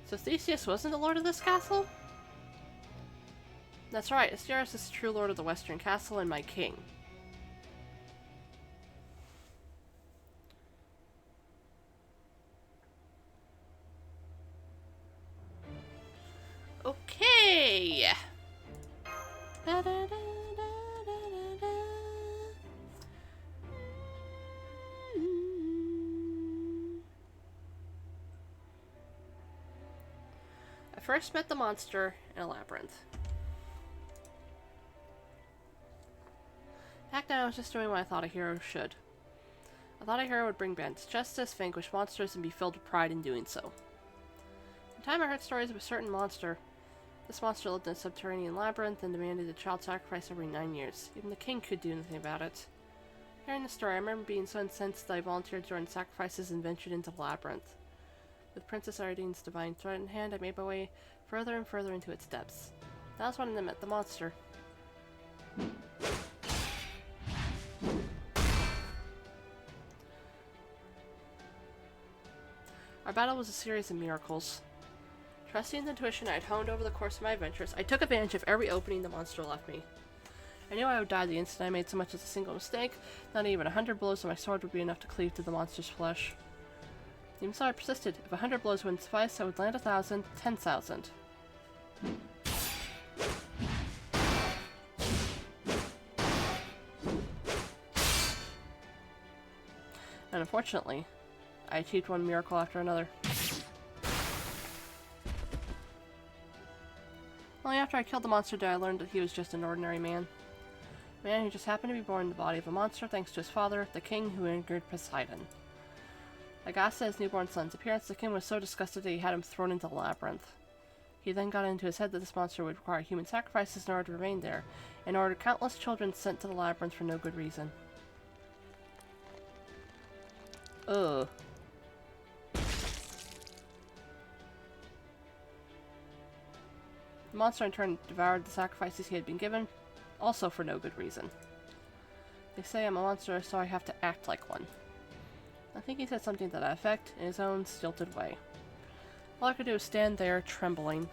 So Theseus wasn't the lord of this castle? That's right, Asteros is the true lord of the Western Castle and my king. Okay! I first met the monster in a labyrinth. Back then I was just doing what I thought a hero should. I thought a hero would bring bands justice, vanquish monsters, and be filled with pride in doing so. One time I heard stories of a certain monster. This monster lived in a subterranean labyrinth and demanded a child sacrifice every 9 years. Even the king could do nothing about it. Hearing the story, I remember being so incensed that I volunteered to join sacrifices and ventured into the labyrinth. With Princess Aridine's divine thread in hand, I made my way further and further into its depths. That was when I met the monster. Our battle was a series of miracles. Trusting the intuition I had honed over the course of my adventures, I took advantage of every opening the monster left me. I knew I would die the instant I made so much as a single mistake. Not even 100 blows of my sword would be enough to cleave through the monster's flesh. Even so, I persisted. If 100 blows wouldn't suffice, I would land 1,000, 10,000. And unfortunately, I achieved one miracle after another. Only after I killed the monster did I learn that he was just an ordinary man. A man who just happened to be born in the body of a monster thanks to his father, the king who angered Poseidon. Aghast at his newborn son's appearance, the king was so disgusted that he had him thrown into the labyrinth. He then got into his head that this monster would require human sacrifices in order to remain there, and ordered countless children sent to the labyrinth for no good reason. Ugh. The monster in turn devoured the sacrifices he had been given, also for no good reason. They say I'm a monster, so I have to act like one. I think he said something to that effect in his own stilted way. All I could do was stand there, trembling.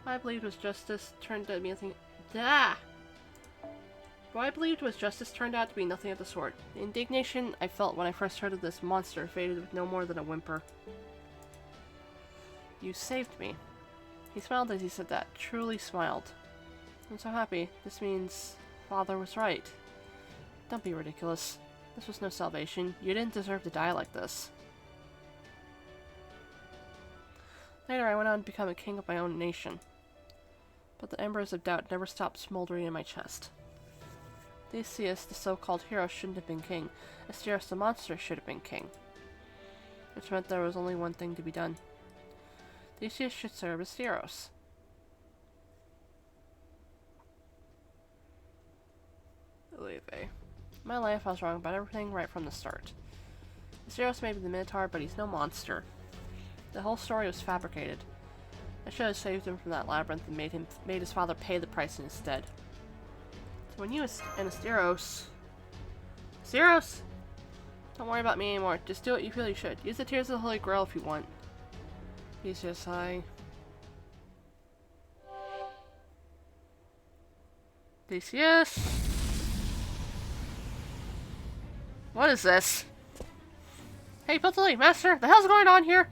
What I believed was justice turned out to be nothing. What I believed was justice turned out to be nothing of the sort. The indignation I felt when I first heard of this monster faded with no more than a whimper. You saved me. He smiled as he said that, truly smiled. I'm so happy. This means Father was right. Don't be ridiculous. This was no salvation. You didn't deserve to die like this. Later, I went on to become a king of my own nation. But the embers of doubt never stopped smoldering in my chest. Theseus, the so-called hero, shouldn't have been king. Asteros, the monster, should have been king. Which meant there was only one thing to be done. Theseus should serve Asteros. In my life, I was wrong about everything right from the start. Asteros may be the Minotaur, but he's no monster. The whole story was fabricated. I should have saved him from that labyrinth and made his father pay the price in his stead. So when you and Asteros... Asteros! Don't worry about me anymore. Just do what you feel you should. Use the Tears of the Holy Grail if you want. He's just high. Theseus! What is this? Hey, Piltily, Master, the hell's going on here?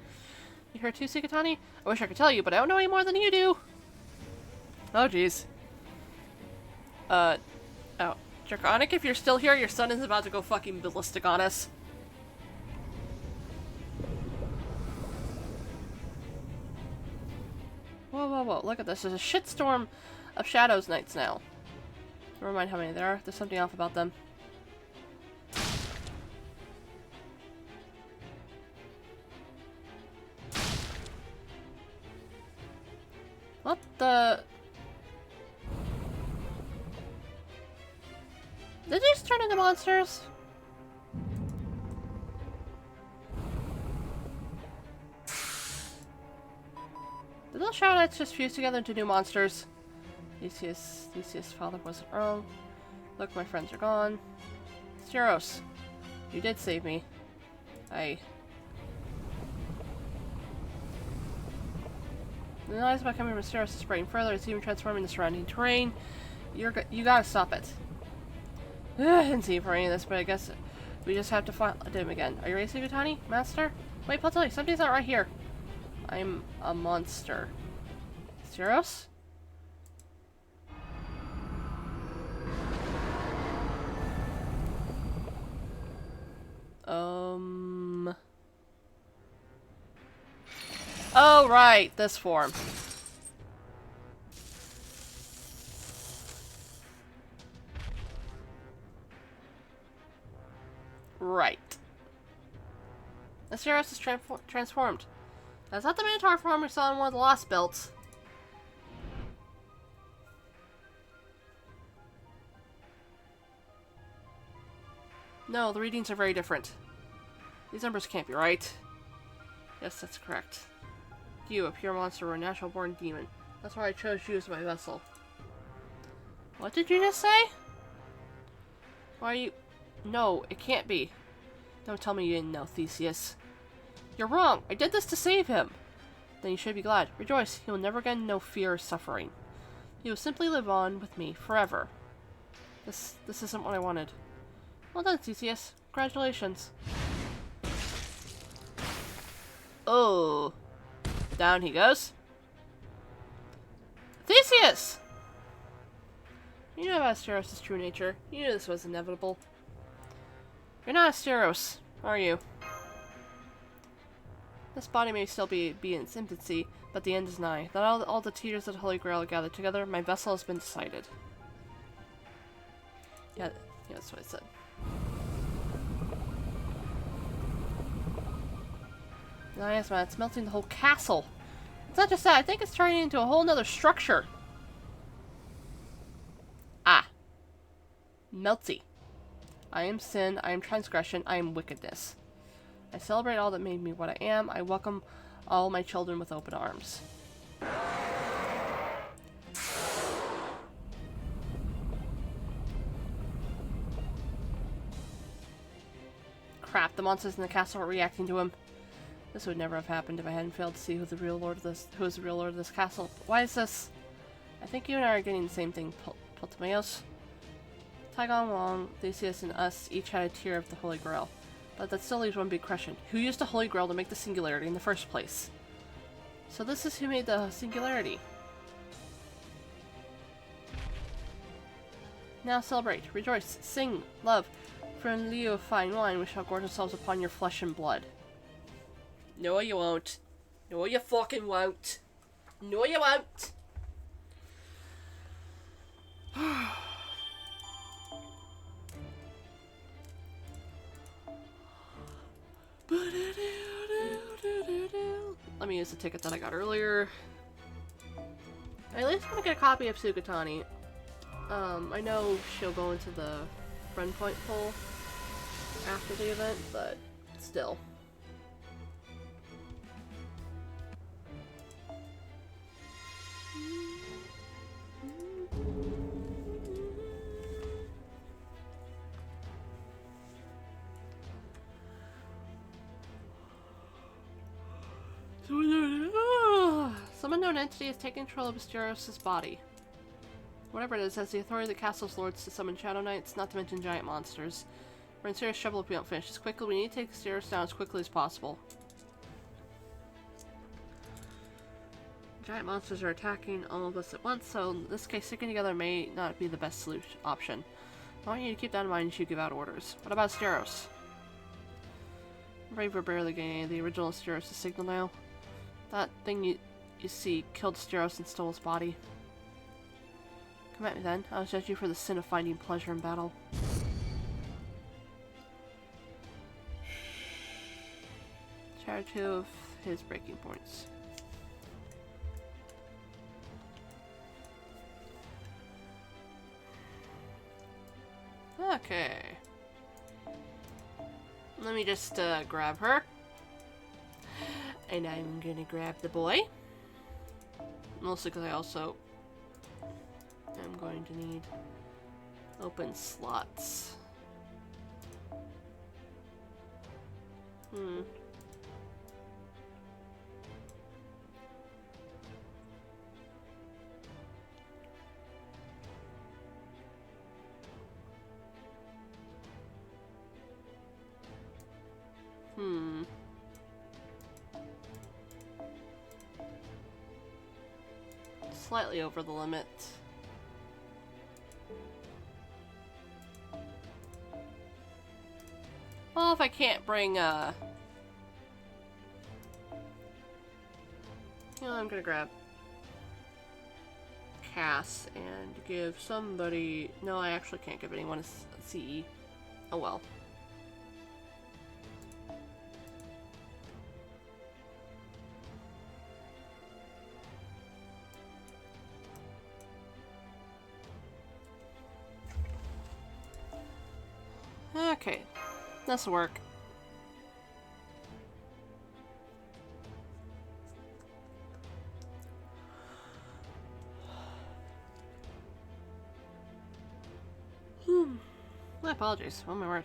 You heard too, Sikatani? I wish I could tell you, but I don't know any more than you do. Oh, jeez. Oh. Draconic, if you're still here, your son is about to go fucking ballistic on us. Whoa, whoa, whoa. Look at this. There's a shitstorm of Shadows Knights now. Never mind how many there are. There's something off about them. What the... Did they just turn into monsters? Did those Shadow Knights just fuse together into new monsters? Theseus' father wasn't wrong. Look, my friends are gone. Styros, you did save me. The noise about coming from Styros is spreading further. It's even transforming the surrounding terrain. You gotta stop it. I didn't see for any of this, but I guess we just have to find him again. Are you ready, Sugutani? Master? Wait, I'll tell you, something's not right here. I'm a monster. Styros? Oh, right, this form. Right. The Styros is transformed. That's not the Minotaur form we saw in one of the Lost Belts. No, the readings are very different. These numbers can't be right. Yes, that's correct. You, a pure monster, were a natural-born demon. That's why I chose you as my vessel. What did you just say? Why are you... No, it can't be. Don't tell me you didn't know, Theseus. You're wrong! I did this to save him! Then you should be glad. Rejoice, he will never again know fear or suffering. He will simply live on with me forever. This isn't what I wanted. Well done, Theseus. Congratulations. Oh. Down he goes. Theseus! You know about Styros' true nature. You knew this was inevitable. You're not a Styros, are you? This body may still be in its infancy, but the end is nigh. That all the teachers of the Holy Grail are gathered together, my vessel has been decided. Yeah, that's what I said. No, yes, man, it's melting the whole castle. It's not just that, I think it's turning into a whole nother structure. Ah. Melty. I am sin, I am transgression, I am wickedness. I celebrate all that made me what I am. I welcome all my children with open arms. Crap, the monsters in the castle are reacting to him. This would never have happened if I hadn't failed to see who is the real lord of this castle. Why is this? I think you and I are getting the same thing, Ptolemaeus. Taigon Wong, Theseus, and us each had a tier of the Holy Grail. But that still leaves one big question. Who used the Holy Grail to make the Singularity in the first place? So this is who made the Singularity. Now celebrate, rejoice, sing, love. For in lieu of fine wine, we shall gorge ourselves upon your flesh and blood. No, you won't. No, you fucking won't. No, you won't. Let me use the ticket that I got earlier. I at least want to get a copy of Sugutani. I know she'll go into the friend point poll after the event, but still. Some unknown entity has taken control of Styros' body. Whatever it is, has the authority of the castle's lords to summon Shadow Knights, not to mention giant monsters. We're in serious trouble if we don't finish this quickly. We need to take Styros down as quickly as possible. Giant monsters are attacking all of us at once, so in this case, sticking together may not be the best option. I want you to keep that in mind as you give out orders. What about Steros? I'm afraid we're barely getting the original Steros' signal now. That thing you see killed Steros and stole his body. Come at me then. I'll judge you for the sin of finding pleasure in battle. Share 2 of his breaking points. Okay. Let me just grab her. And I'm gonna grab the boy. Mostly because I also am going to need open slots. Slightly over the limit. Well, if I can't bring, you know, I'm gonna grab Cass and give somebody... No, I actually can't give anyone a CE. Oh well. Okay, this'll work. My apologies. Oh my word.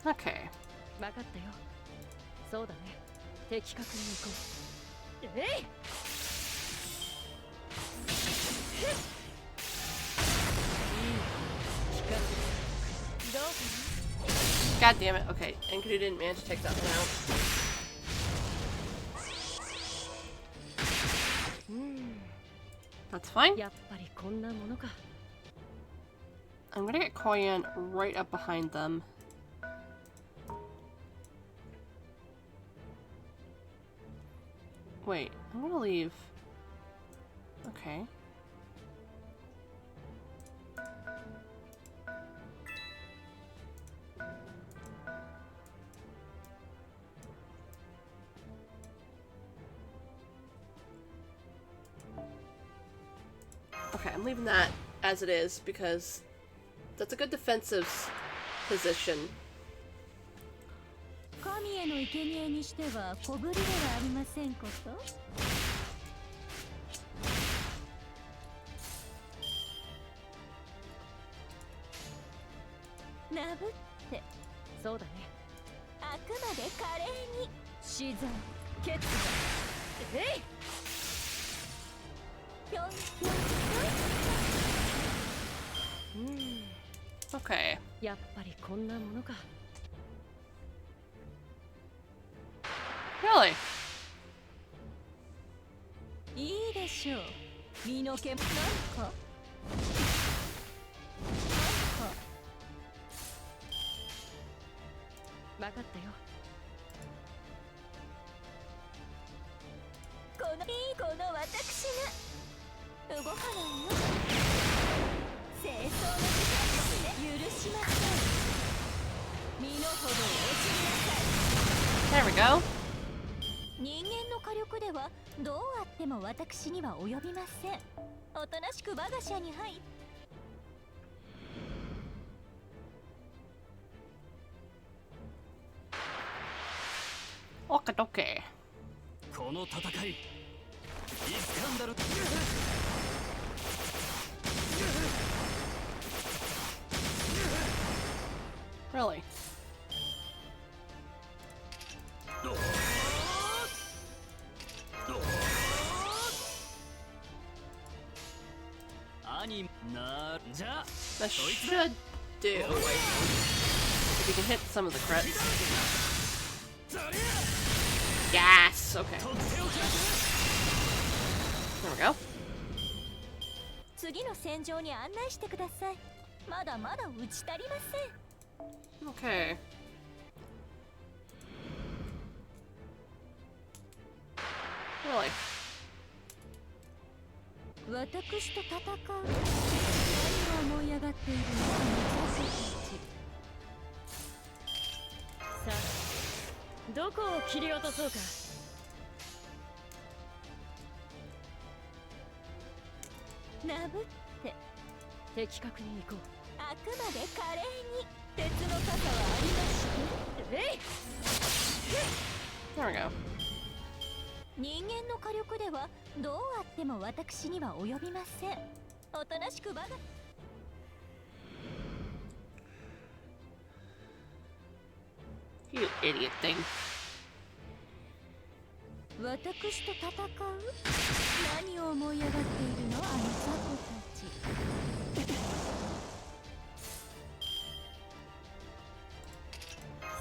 Okay. 分かったよ。そうだね。的確に行こう。えい！ God damn it. Okay, Enkidu didn't manage to take that one out. That's fine. I'm gonna get Koyan right up behind them. Wait, I'm gonna leave. Okay. Okay, I'm leaving that as it is because that's a good defensive position. 神への生贄にしては小ぶりではありませんこと。なぶって、そうだね。あくまで華麗に死罪、決断。えい！ Okay. やっぱりこんなものか。 Really? いいでしょう。身の毛なんか。分かったよ。この私が動かないよ。清掃の時間ですね。許しません。身の程をお知りなさい。 There we go. 人間の力ではどうあっても私には及びません。おとなしく我が社に入り。Okay. この戦いイスカンダル Really? 兄なじゃ That should do. If you can hit some of the crits. Yes! Okay. There we go. 次の戦場に案内してください。まだまだ打ち足りません。Okay. Really? 私と戦う。何を思い上がっているのかさあ、どこを切り落とそうか。なぶって的確に行こう。あくまで華麗に鉄の傘はありましてえい。 There we go. 人間の火力ではどうあっても私には及びません。おとなしく我が You idiot thing. 私と戦う。何を思い上がっているのあの雑魚たち。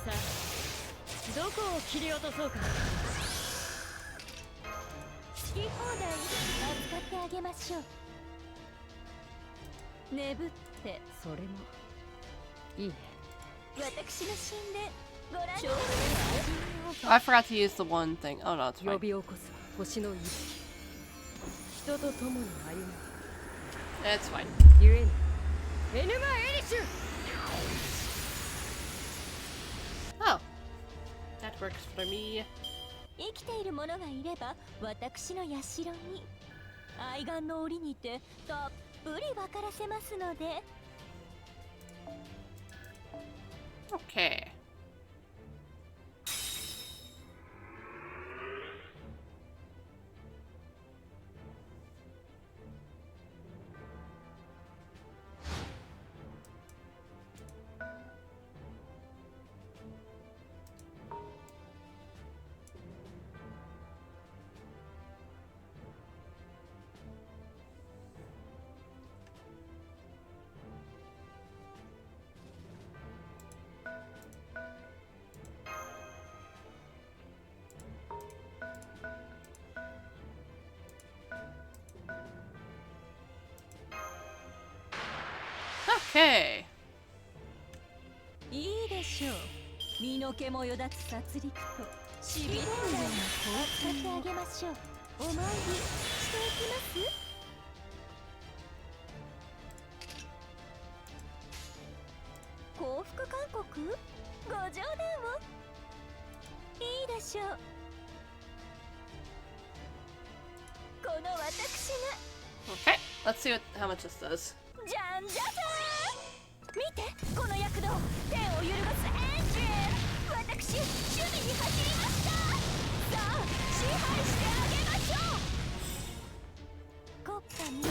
さあ、どこを切り落とそうか。好き放題扱ってあげましょう。眠ってそれもいいね。私の神殿ご覧ください。 I forgot to use the one thing. Oh no, it's 呼 fine. び起こす星の息吹。人と共に歩む。 It's fine. ゆえにエヌマエリシュ。 Oh. That works for me. 生きている者がいれば私の社に愛玩の檻にてたっぷり分からせますので。 Okay. Okay. いいでしょう。身の毛もよだつ殺戮としびれるようなこう使ってあげましょう。お参りしていきます。幸福勧告ご冗談を。いいでしょう。この私が Okay. Let's see how much this does. じゃんじゃじゃーん。見てこの躍動、天を揺るがすエンジン。私守備に走りました。さあ支配してあげましょう。国家水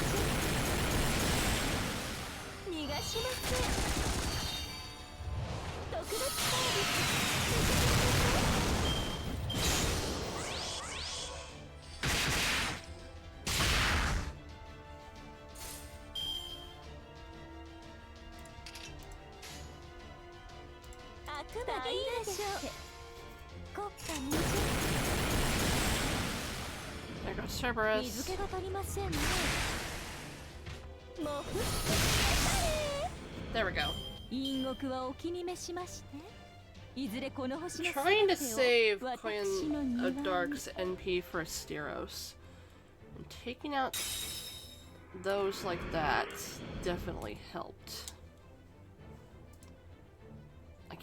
逃がしません。特別サービス。悪魔いいでしょう。国家水 There goes Cerberus. 水気が足りませんね。もう There we go. 陰獄はお気に召しまして。いずれこの星の Trying to 全 save てを私の Queen 庭 of に Dark's NP for Asteros. And taking out those like that definitely helped. I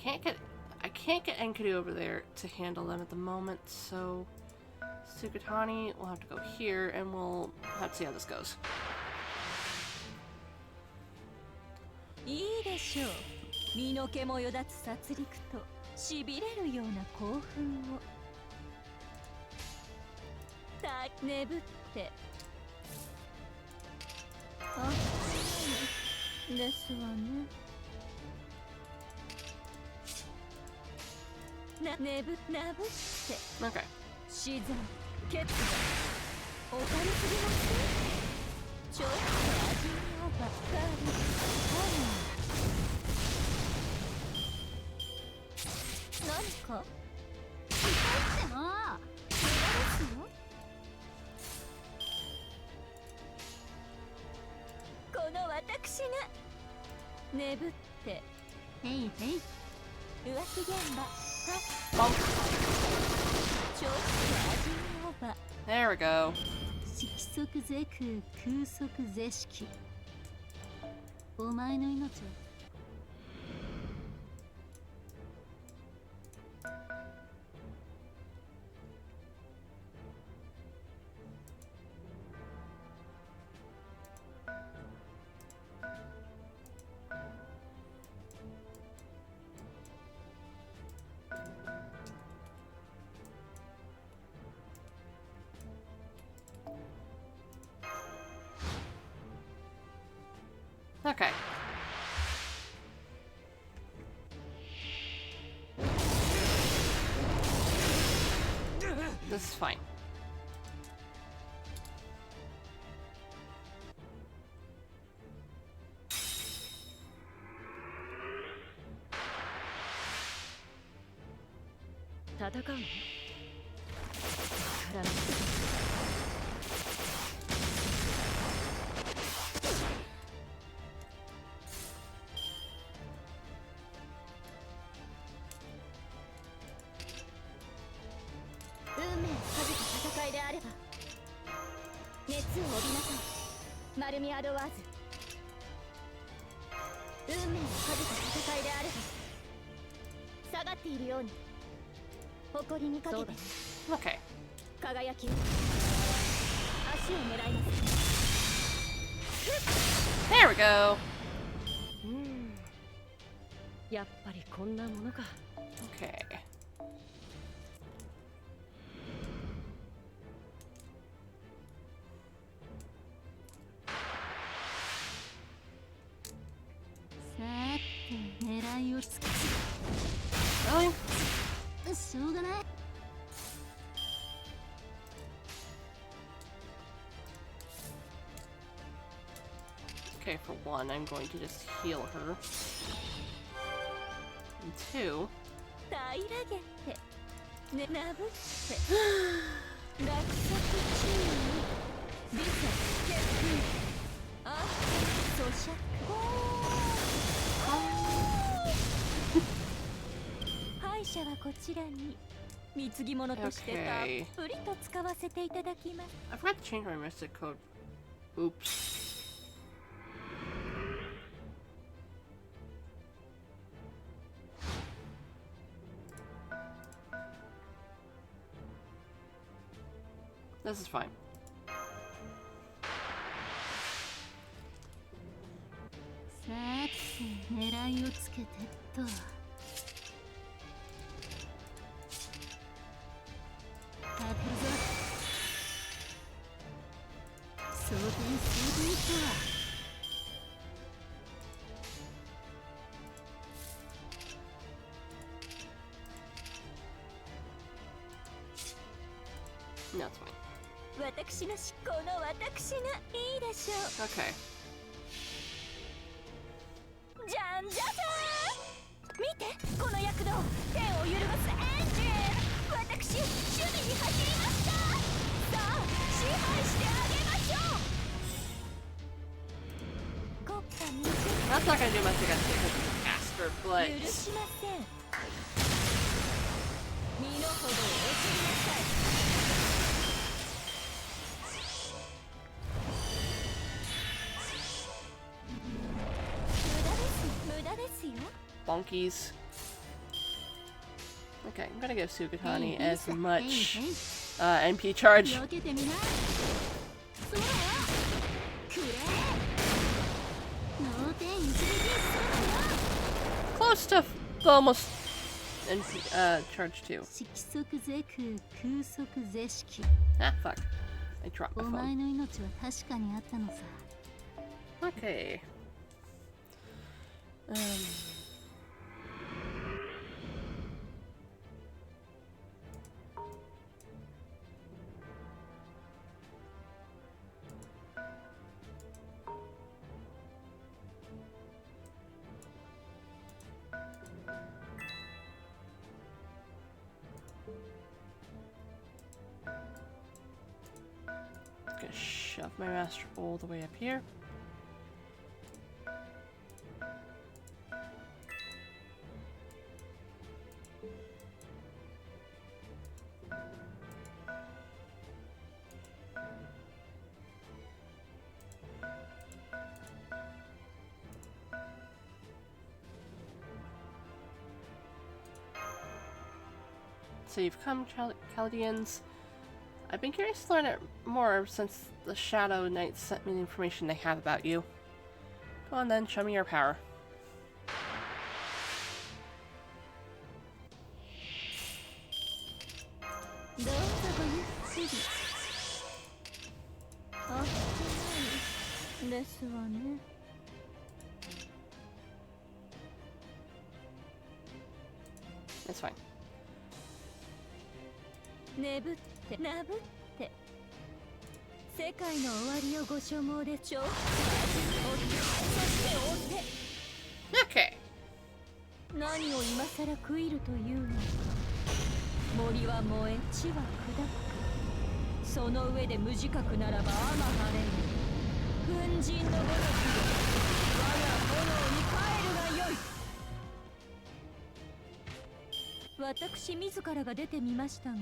can't get Enkidu over there to handle them at the moment, so Sukatani, we'll have to go here, and we'll have to see how this goes. いいでしょう。身の毛もよだつ殺戮としびれるような興奮を。眠って。あ、ですわね。なぶって。 Okay. 自然決断お軽すぎません。ちょっと味見をばっかり。何か痛いってな。無駄ですよ。この私が眠ってへいへい浮気現場 Bonk. ちょっと味見をば There we go. 色即是空空即是色お前の命はOkay. This is fine. Okay. There we go. やっぱりこんなものか。 Okay. Really? しょうがない。 Okay, for one, I'm going to just heal her. And two, 平らげて、ね、なぶって、落足注意、微差結空、あ、咀嚼、敗者はこちらに貢ぎ物としてたっぷりと使わせていただきます。 I forgot to change my mystic code. Oops. This is fine. さて狙いをつけてっと。当てるぞ。装填とは。 No, it's fine. 私の執行の私がいいでしょう。 Okay. じゃんじゃじゃーん。見てこの躍動、天を揺るがすエンジン。私守備に走りました。さあ支配してあげましょう。国家に That's not gonna do much against it because it's faster, but 許しません。身の程をお知りなさい。 bonkies. Okay, I'm gonna give Sukatani as much NP charge. 避けてみな。そうだよ。くれ。脳天一撃。そうだよ。 Close to almost NP charge 2. 色即是空、空即是色。 Ah, fuck. I dropped お my 前 phone. の命は確かにあったのさ。 Okay. Gonna shove my master all the way up here. So you've come, Chaldeans. I've been curious to learn it more since the Shadow Knights sent me the information they have about you. Go on then, show me your power. どうぞごゆっくり。あっとないですわね。 It's fine. 眠ってなぶって世界の終わりをご所望でちょ。追ってそして追って Okay. 何を今さら食いるというのか。森は燃え地は砕く。その上で無自覚ならばあまはれん。粉塵のごとくで我が炎に帰るがよい。私自らが出てみましたが、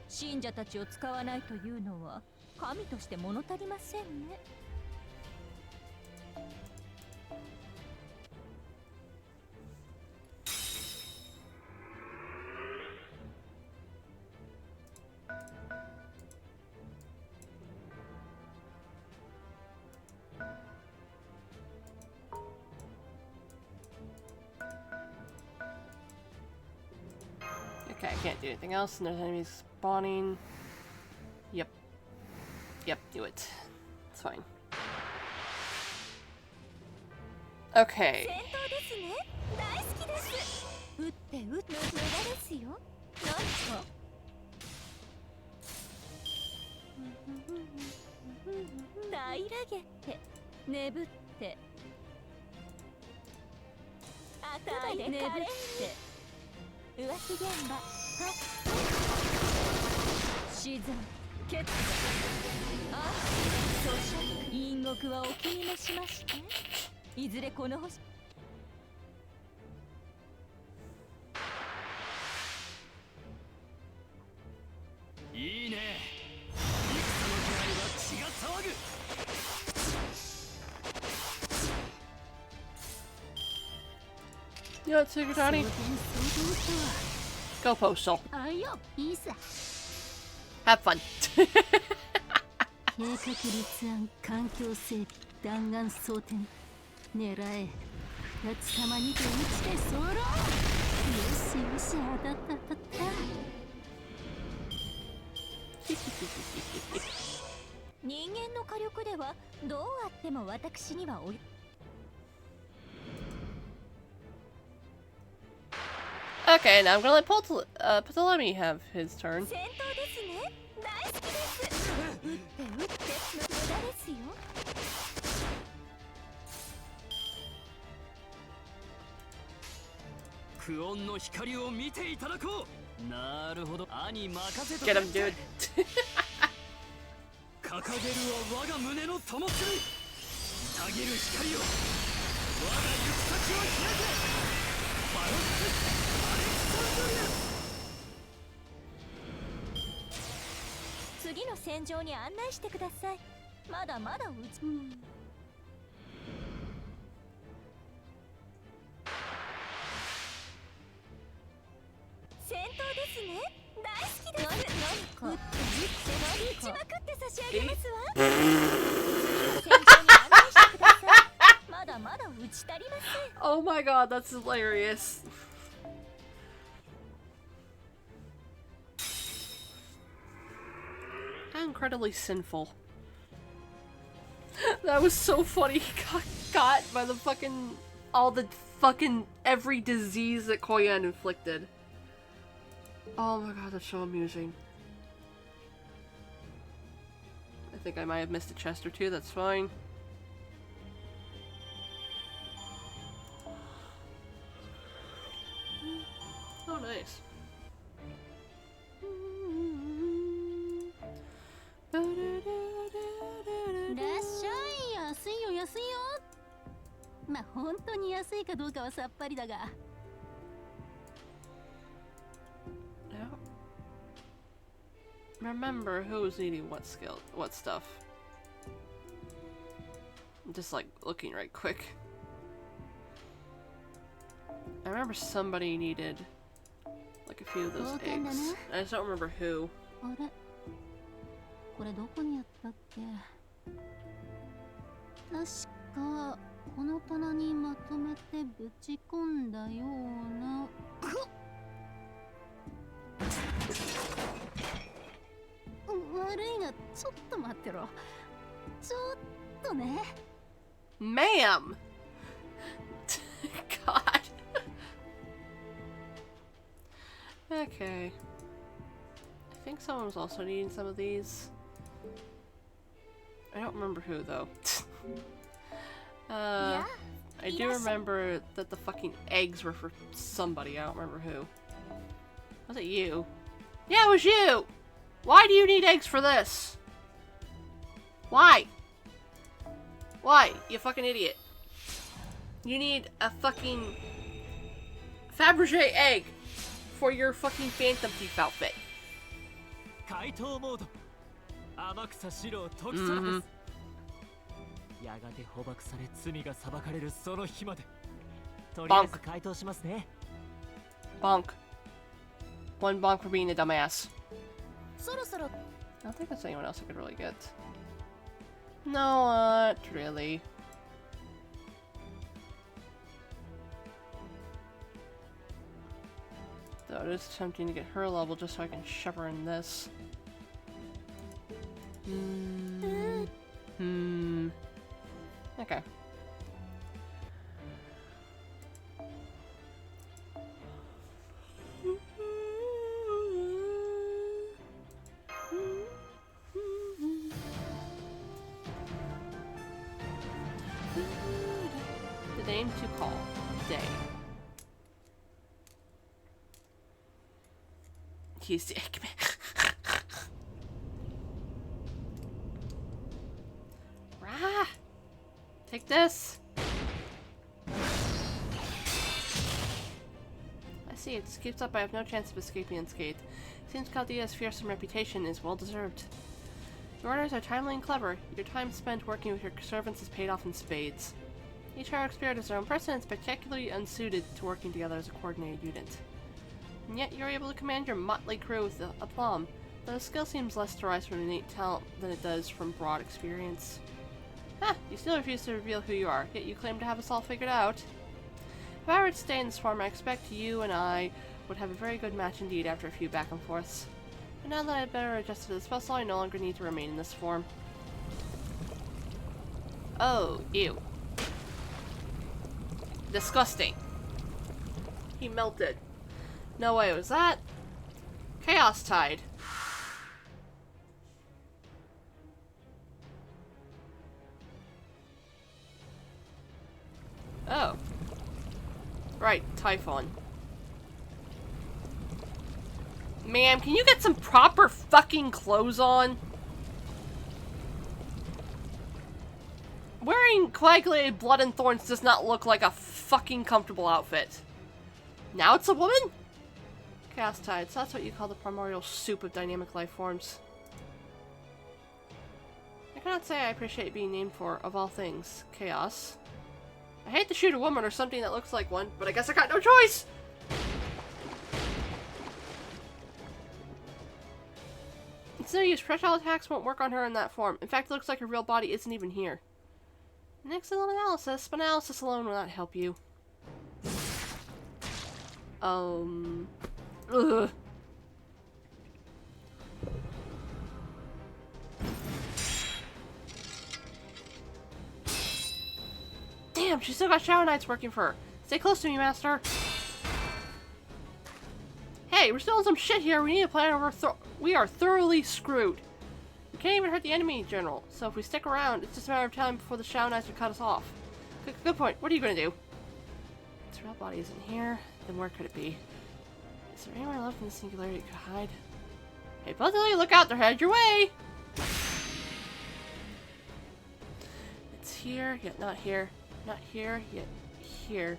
信者たちを使わないというのは神として物足りませんね。 Okay, I can't do anything else, and there's enemies spawning. Yep. Yep, do it. It's fine. Okay. 戦闘ですね。大好きです。撃って撃って無駄ですよ。何か。平らげて眠って赤いで眠って浮気現場はっ沈む決あ咀嚼陰極はお気に召しましていずれこの星いいね。戦の気配は血が騒ぐ。 You know what, Sugatani? Go postal. あいよいいさ Have fun. 計画立案環境整備弾丸装填狙え八つ釜にて打ちてソロよしよし当たった当たった人間の火力ではどうあっても私にはおい Okay, now I'm gonna let Ptolemy have his turn. 戦闘ですね大好きです撃って撃って無駄ですよ クオンの光を見ていただこう。なるほど。兄任せと Get him, dude. 掲げるは我が胸の灯火。たぎる光を我が行く先を開け。バロックアレクサンドリア。次の戦場に案内してくださいまだまだうち戦闘ですね Oh my god, that's hilarious. How incredibly sinful. That was so funny. He got by the fucking... all the fucking... every disease that Koyan inflicted. Oh my god, that's so amusing. I think I might have missed a chest or two, that's fine. Oh, nice. Remember who's eating what stuff. I'm just like looking right quick. I remember somebody needed like a few of those eggs. I just don't remember who. Ma'am! God. Okay. I think someone was also needing some of these. I don't remember who, though. I do remember that the fucking eggs were for somebody. I don't remember who. Was it you? Yeah, it was you! Why do you need eggs for this? Why? Why? You fucking idiot. You need a fucking Fabergé egg for your fucking Phantom Thief outfit. Bonk. One bonk for being a dumbass. I don't think there's anyone else I could really get. No, not really. Though it is tempting to get her level just so I can shove her in this. Okay. The name to call. Day. He's the Eggman. Rah! Take this! I see, it keeps up. I have no chance of escaping unscathed. Seems Chaldea's fearsome reputation is well deserved. Your orders are timely and clever. Your time spent working with your servants is paid off in spades. Each heroic spirit is their own person and spectacularly unsuited to working together as a coordinated unit. And yet you're able to command your motley crew with aplomb, though the skill seems less to rise from innate talent than it does from broad experience. Ha! You still refuse to reveal who you are, yet you claim to have us all figured out. If I were to stay in this form, I expect you and I would have a very good match indeed after a few back and forths. But now that I've better adjusted to this puzzle, I no longer need to remain in this form. Oh, ew. Disgusting. He melted. No way, was that? Chaos Tide. Oh. Right, Typhon. Ma'am, can you get some proper fucking clothes on? Wearing coagulated blood and thorns does not look like a fucking comfortable outfit. Now it's a woman? Chaos Tides, that's what you call the primordial soup of dynamic life forms. I cannot say I appreciate being named for, of all things, Chaos. I hate to shoot a woman or something that looks like one, but I guess I got no choice! It's no use. Projectile attacks won't work on her in that form. In fact, it looks like her real body isn't even here. An excellent analysis, but analysis alone will not help you. Ugh. Damn, she's still got Shadow Knights working for her. Stay close to me, Master. Hey, we're still in some shit here. We need a plan or we are thoroughly screwed. We can't even hurt the enemy, General. So if we stick around, it's just a matter of time before the Shadow Knights will cut us off. Good point. What are you going to do? Its real body isn't here. Then where could it be? Is there anywhere left in the singularity it could hide? Hey, Puzzly, look out! They're headed your way! It's here, yet not here. Not here, yet here.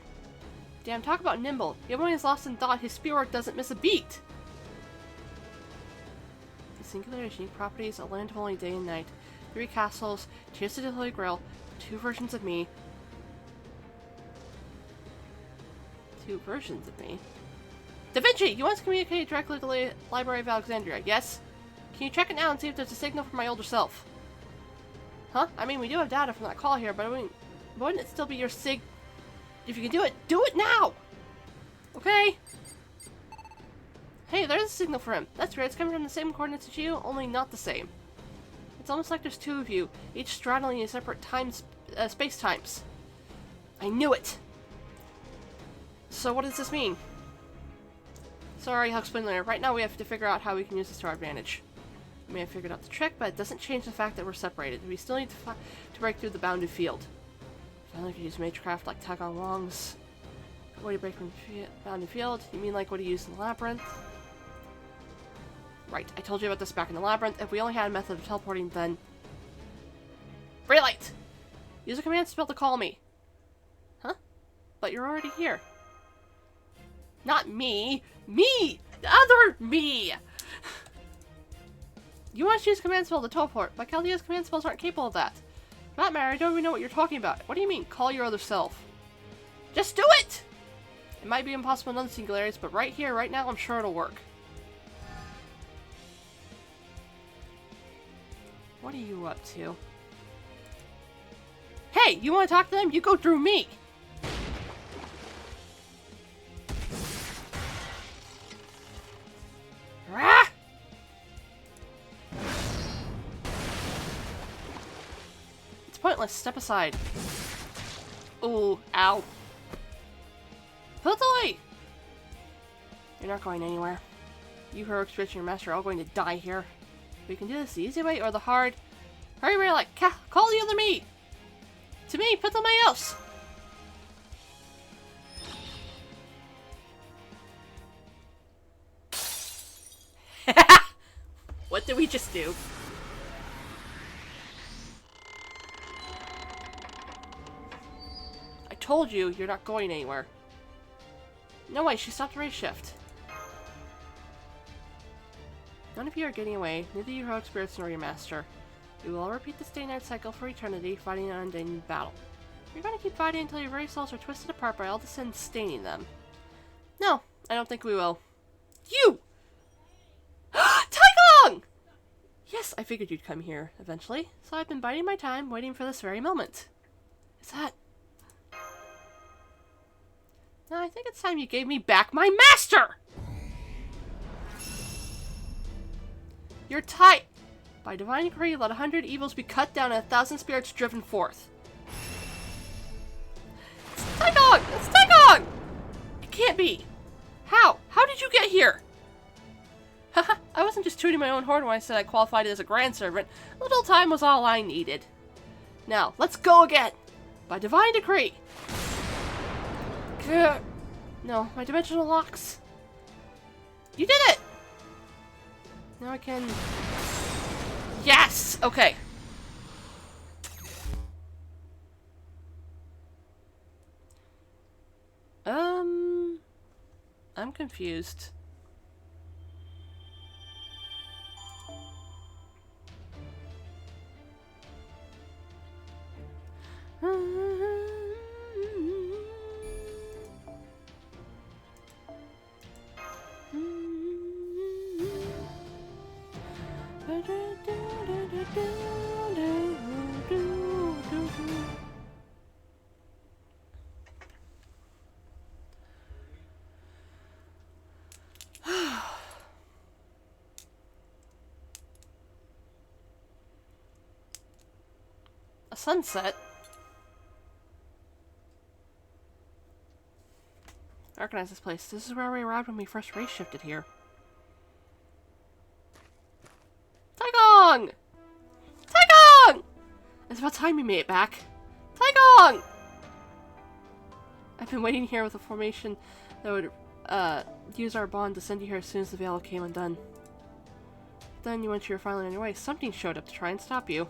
Damn, talk about nimble. Even when he's lost in thought, his spearwork doesn't miss a beat! The singularity's unique properties, a land of only day and night. 3 castles, Tears to the Holy Grail, 2 versions of me. 2 versions of me? Da Vinci, you once communicated directly to the Library of Alexandria, yes? Can you check it now and see if there's a signal from my older self? Huh? I mean, we do have data from that call here, but wouldn't it still be your sig... If you can do it now! Okay? Hey, there's a signal for him. That's weird, it's coming from the same coordinates as you, only not the same. It's almost like there's 2 of you, each straddling in separate space-times. I knew it! So what does this mean? Sorry, I'll explain later. Right now we have to figure out how we can use this to our advantage. We may have figured out the trick, but it doesn't change the fact that we're separated. We still need to break through the bounded field. Finally, we could use magecraft like Tag on Wong's. What do you break from the bounded field? You mean like what he used in the labyrinth? Right, I told you about this back in the labyrinth. If we only had a method of teleporting, then... Raylight! Use a command spell to call me. Huh? But you're already here. Not me! Me! The other me! You want to use a command spell to teleport, but Chaldea's command spells aren't capable of that. For that matter, I don't even know what you're talking about. What do you mean, call your other self? Just do it! It might be impossible in other singularities, but right here, right now, I'm sure it'll work. What are you up to? Hey, you want to talk to them? You go through me! Rah! It's pointless. Step aside. Ooh, ow. Puzzly! You're not going anywhere. You heroic spirits and your master are all going to die here. We can do this the easy way or the hard. Hurry, Raylight! Call the other me! To me, Ptolemaeus! What did we just do? I told you, you're not going anywhere. No way, she stopped the race shift. None of you are getting away, neither you heroic spirits nor your master. We will all repeat this day-night cycle for eternity, fighting an unending battle. You're going to keep fighting until your very souls are twisted apart by all the sins staining them. No, I don't think we will. You! Taigong! Yes, I figured you'd come here eventually, so I've been biding my time, waiting for this very moment. Is that... No, I think it's time you gave me back my master! You're tight! By divine decree, let 100 evils be cut down and 1,000 spirits driven forth. It's Taigong! It's Taigong! It can't be! How? How did you get here? Haha, I wasn't just tooting my own horn when I said I qualified as a grand servant. A little time was all I needed. Now, let's go again! By divine decree! No, my dimensional locks. You did it! Now I can... Yes! Okay. I'm confused. A sunset? I recognize this place. This is where we arrived when we first race shifted here. Taegong! Taegong! It's about time you made it back. Taegong! I've been waiting here with a formation that would use our bond to send you here as soon as the veil came undone. Then you went to your finally on your way. Something showed up to try and stop you.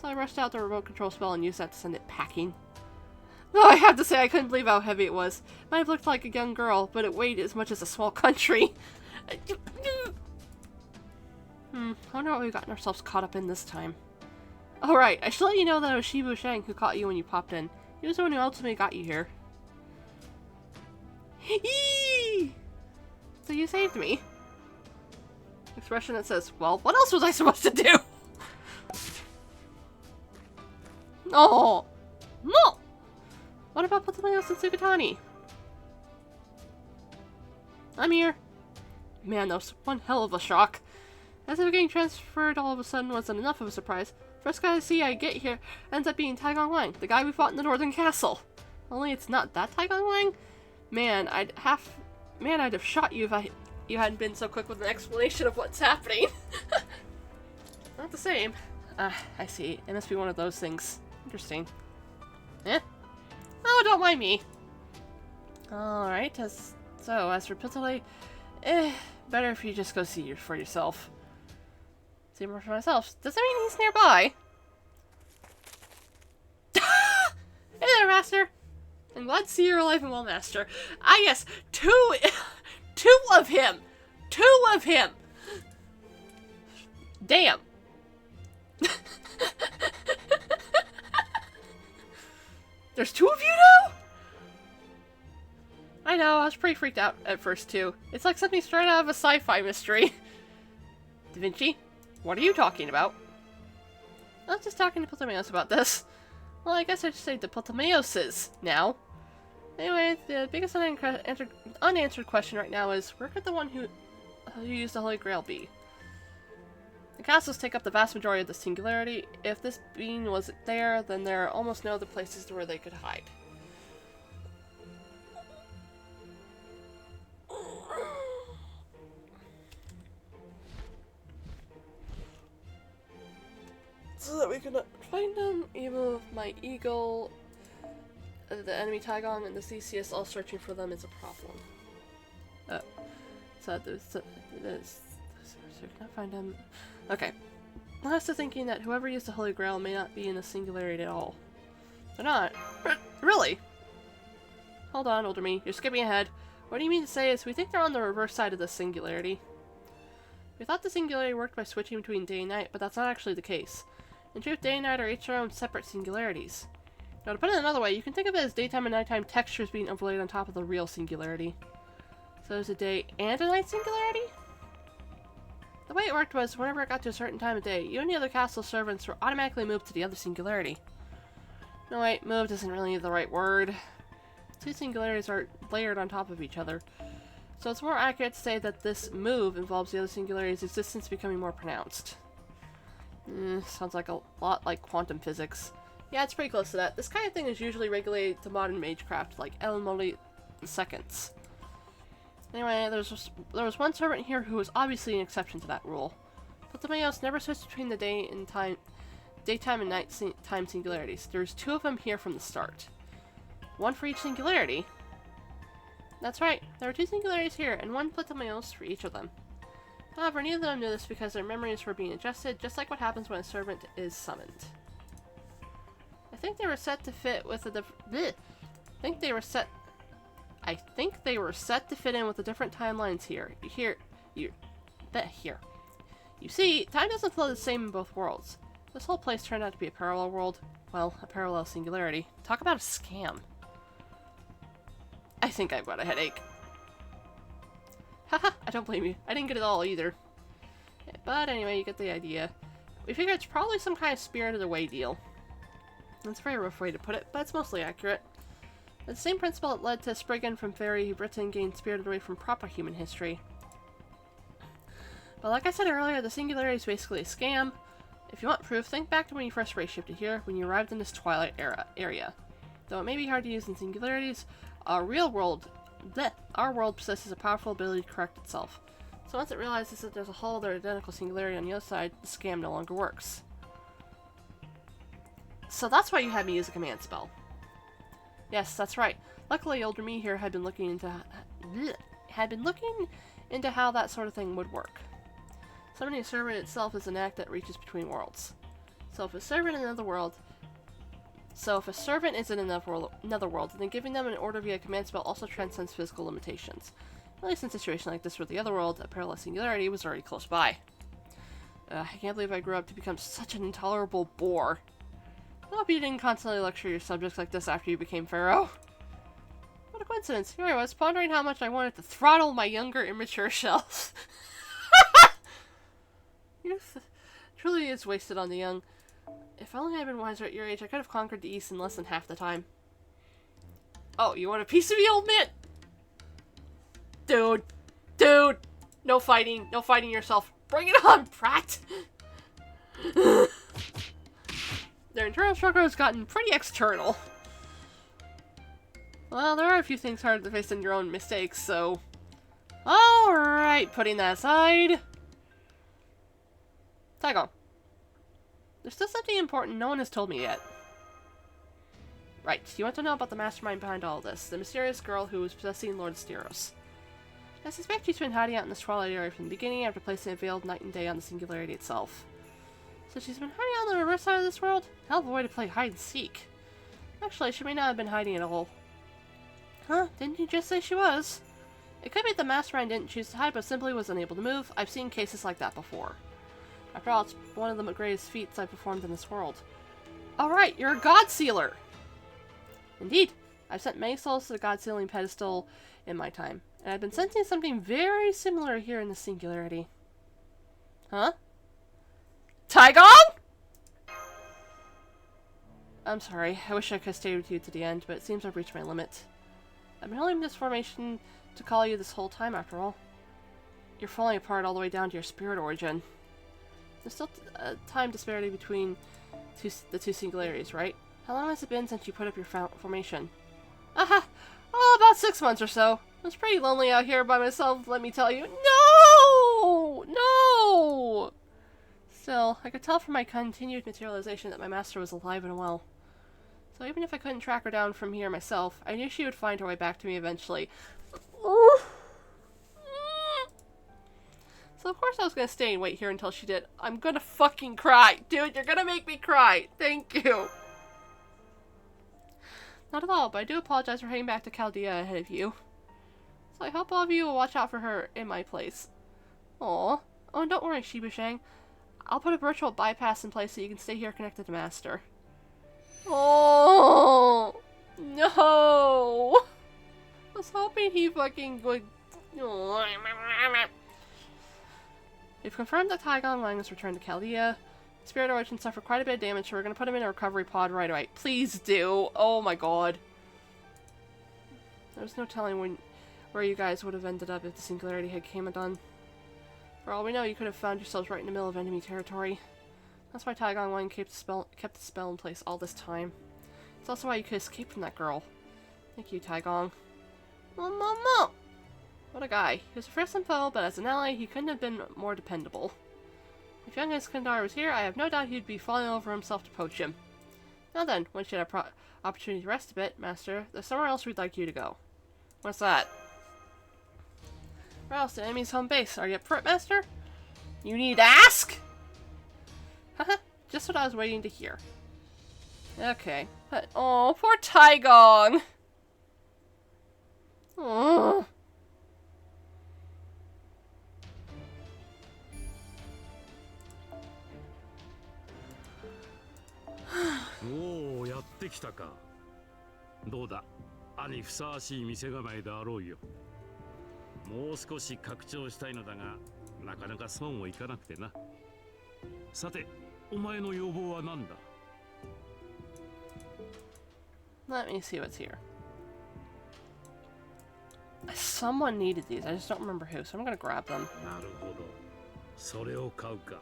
So I rushed out the remote control spell and used that to send it packing. Though I have to say I couldn't believe how heavy it was. It might have looked like a young girl, but it weighed as much as a small country. I wonder what we've gotten ourselves caught up in this time. Oh right, I should let you know that it was Shibu Shang who caught you when you popped in. He was the one who ultimately got you here. Eee! So you saved me. Expression that says, well, what else was I supposed to do? Oh! No! What about Potamayo and Sukatani? I'm here. Man, that was one hell of a shock. As if getting transferred all of a sudden wasn't enough of a surprise, first guy I see I get here ends up being Taegong Wang, the guy we fought in the Northern Castle. Only it's not that Taegong Wang? Man, I'd have shot you if you hadn't been so quick with an explanation of what's happening. Not the same. I see. It must be one of those things. Interesting. Eh? Oh, don't mind me. Alright, as for Pitole, better if you just go see for yourself. See more for myself. Does that mean he's nearby? Hey there, Master! I'm glad to see you're alive and well, Master. Ah, yes, two of him! Two of him! Damn! There's two of you now? I know, I was pretty freaked out at first too. It's like something straight out of a sci-fi mystery. Da Vinci, what are you talking about? I was just talking to Ptolemaios about this. Well, I guess I should say the Ptolemaioses now. Anyway, the biggest unanswered question right now is, where could the one who used the Holy Grail be? The castles take up the vast majority of the singularity. If this being was there, then there are almost no other places where they could hide. So that we can find them, even with my eagle, the enemy Taegong, and the CCS all searching for them is a problem. So can I find them? Okay. I'm also thinking that whoever used the Holy Grail may not be in the singularity at all. They're not. Really? Hold on, older me. You're skipping ahead. What do you mean to say is we think they're on the reverse side of the singularity. We thought the singularity worked by switching between day and night, but that's not actually the case. In truth, day and night are each their own separate singularities. Now, to put it another way, you can think of it as daytime and nighttime textures being overlaid on top of the real singularity. So there's a day and a night singularity? The way it worked was, whenever it got to a certain time of day, you and the other castle servants were automatically moved to the other singularity. No wait, moved isn't really the right word. Two singularities are layered on top of each other. So it's more accurate to say that this move involves the other singularity's existence becoming more pronounced. Sounds like a lot like quantum physics. Yeah, it's pretty close to that. This kind of thing is usually regulated to modern magecraft, like milliseconds. Anyway, there was one servant here who was obviously an exception to that rule. Ptolemaios never switched between the daytime and nighttime singularities. There's two of them here from the start. One for each singularity. That's right, there are two singularities here, and one Ptolemaios for each of them. However, neither of them knew this because their memories were being adjusted, just like what happens when a servant is summoned. I think they were set to fit with a I think they were set to fit in with the different timelines here. Here. You see, time doesn't flow the same in both worlds. This whole place turned out to be a parallel world. Well, a parallel singularity. Talk about a scam. I think I've got a headache. Haha, I don't blame you. I didn't get it all either. But anyway, you get the idea. We figure it's probably some kind of Spirited Away deal. That's a very rough way to put it, but it's mostly accurate. The same principle that led to Spriggan from Fairy Britain gained Spirited Away from proper human history. But like I said earlier, the Singularity is basically a scam. If you want proof, think back to when you first race shifted here, when you arrived in this Twilight area. Though it may be hard to use in Singularities, our world possesses a powerful ability to correct itself. So once it realizes that there's a whole other identical Singularity on the other side, the scam no longer works. So that's why you had me use a command spell. Yes, that's right. Luckily, older me here had been looking into how that sort of thing would work. Summoning a servant itself is an act that reaches between worlds. So if a servant is in another world, then giving them an order via command spell also transcends physical limitations. At least in a situation like this where the other world, a parallel singularity, was already close by. I can't believe I grew up to become such an intolerable bore. I hope you didn't constantly lecture your subjects like this after you became Pharaoh. What a coincidence. Here I was, pondering how much I wanted to throttle my younger, immature self. Youth truly is wasted on the young. If only I had been wiser at your age, I could have conquered the East in less than half the time. Oh, you want a piece of me, old man? Dude! No fighting yourself. Bring it on, Pratt! Their internal struggle has gotten pretty external. Well, there are a few things harder to face than your own mistakes, so... Alright, putting that aside... Taigon. There's still something important no one has told me yet. Right, you want to know about the mastermind behind all this, the mysterious girl who was possessing Lord Styros. I suspect she's been hiding out in this Twilight area from the beginning after placing a veiled night and day on the Singularity itself. So she's been hiding on the reverse side of this world? Hell of a way to play hide and seek. Actually, she may not have been hiding at all. Huh? Didn't you just say she was? It could be the mastermind didn't choose to hide but simply was unable to move. I've seen cases like that before. After all, it's one of the greatest feats I've performed in this world. Alright, you're a God Sealer! Indeed. I've sent many souls to the God Sealing pedestal in my time, and I've been sensing something very similar here in the Singularity. Huh? Taigon?! I'm sorry, I wish I could have stayed with you to the end, but it seems I've reached my limit. I've been holding this formation to call you this whole time, after all. You're falling apart all the way down to your spirit origin. There's still a time disparity between the two singularities, right? How long has it been since you put up your formation? Aha! Oh, about 6 months or so. It's pretty lonely out here by myself, let me tell you. No! No! Still, I could tell from my continued materialization that my master was alive and well. So even if I couldn't track her down from here myself, I knew she would find her way back to me eventually. So of course I was gonna stay and wait here until she did. I'm gonna fucking cry. Dude, you're gonna make me cry. Thank you. Not at all, but I do apologize for heading back to Chaldea ahead of you. So I hope all of you will watch out for her in my place. Aw. Oh, and don't worry, Shibushang. I'll put a virtual bypass in place so you can stay here connected to Master. Oh no! I was hoping he fucking would. We've confirmed that Taigon Wang has returned to Chaldea. Spirit Origin suffered quite a bit of damage, so we're gonna put him in a recovery pod right away. Please do! Oh my god. There's no telling where you guys would have ended up if the Singularity had came undone. For all we know, you could have found yourselves right in the middle of enemy territory. That's why Taigon Wang kept the spell in place all this time. It's also why you could escape from that girl. Thank you, Taigon. Mama! What a guy. He was a fearsome foe, but as an ally, he couldn't have been more dependable. If young Iskandar was here, I have no doubt he'd be falling over himself to poach him. Now then, once you had an opportunity to rest a bit, Master, there's somewhere else we'd like you to go. What's that? Where else? The enemy's home base. Are you up for it, Master? You need to ask? Haha, just what I was waiting to hear. Okay. But, oh, poor Taigong! Oh. おお、やってきたか。どうだ、兄ふさわしい店構えであろうよ。もう少し拡張したいのだが、なかなかそうもいかなくてな。さて、お前の要望は何だ？ Let me see what's here. Someone needed these. I just don't remember who, so I'm gonna grab them. なるほど。それを買うか。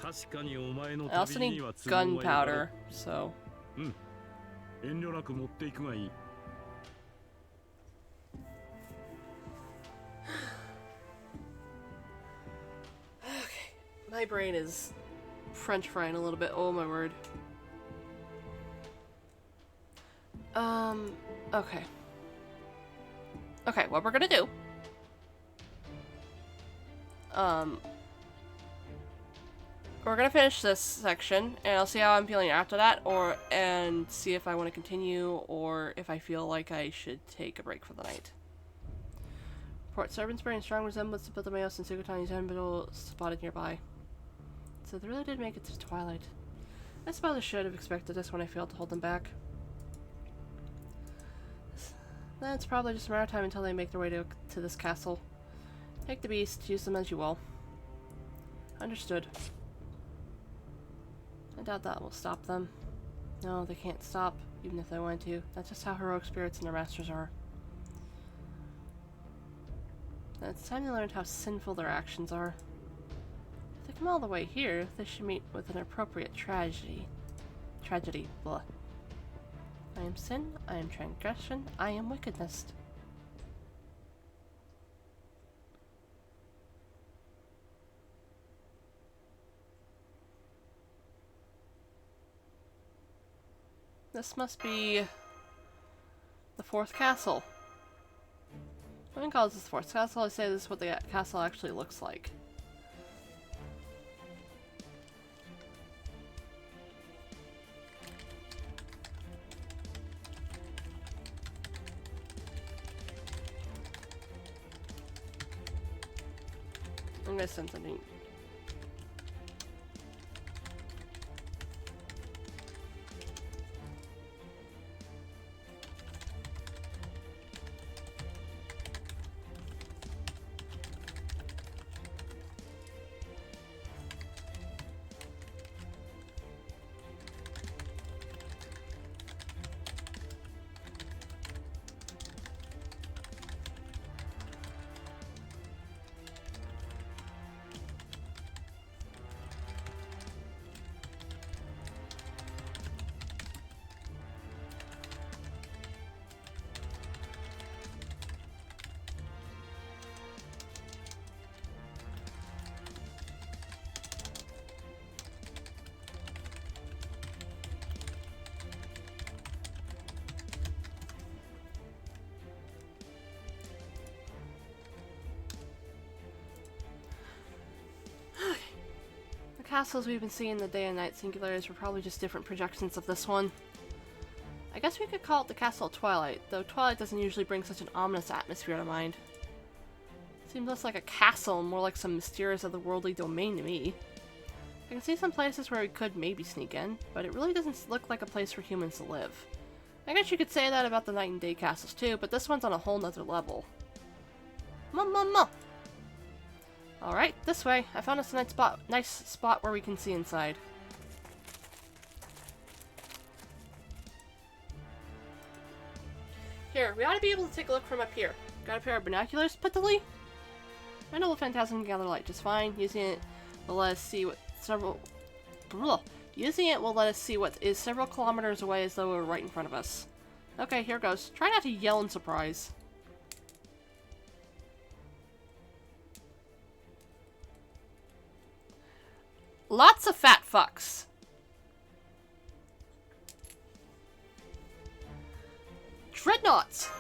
確かにお前の I also 旅 need には都合はいいだろう。 gunpowder, so. 遠慮なく持っていくがいい。My brain is French frying a little bit. Oh my word. Okay. Okay, what we're gonna do. We're gonna finish this section, and I'll see how I'm feeling after that, and see if I want to continue, or if I feel like I should take a break for the night. Report servants bearing strong resemblance to Bartholomeus and Sugutani's individual spotted nearby. So they really did make it to Twilight. I suppose I should have expected this when I failed to hold them back. Then it's probably just a matter of time until they make their way to this castle. Take the beast, use them as you will. Understood. I doubt that will stop them. No, they can't stop, even if they want to. That's just how heroic spirits and their masters are. And it's time they learned how sinful their actions are. If they come all the way here, they should meet with an appropriate tragedy. Tragedy, blah. I am sin, I am transgression, I am wickedness. This must be the fourth castle. No one calls this the fourth castle. I say this is what the castle actually looks like. I'm gonna send something. Castles we've been seeing in the day and night singularities were probably just different projections of this one. I guess we could call it the Castle of Twilight, though Twilight doesn't usually bring such an ominous atmosphere to mind. It seems less like a castle and more like some mysterious otherworldly domain to me. I can see some places where we could maybe sneak in, but it really doesn't look like a place for humans to live. I guess you could say that about the night and day castles too, but this one's on a whole nother level. Alright, this way. I found us a nice spot where we can see inside. Here, we ought to be able to take a look from up here. Got a pair of binoculars, Petali? I know the Phantasm can gather light just fine. Using it will let us see what is several kilometers away as though it were right in front of us. Okay, here goes. Try not to yell in surprise. Lots of fat fucks. Dreadnoughts!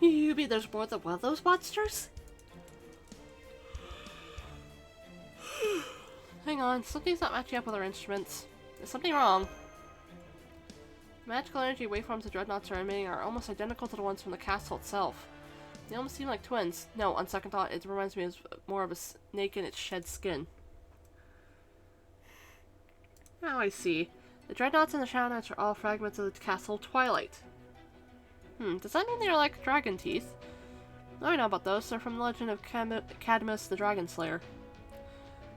You mean there's more than one of those monsters? Hang on, something's not matching up with our instruments. There's something wrong. The magical energy waveforms the dreadnoughts are emitting are almost identical to the ones from the castle itself. They almost seem like twins. No, on second thought, it reminds me of more of a snake in its shed skin. Now I see. The dreadnoughts and the shadow knights are all fragments of the castle Twilight. Does that mean they're like dragon teeth? I know about those. They're from the legend of Cadmus the Dragon Slayer.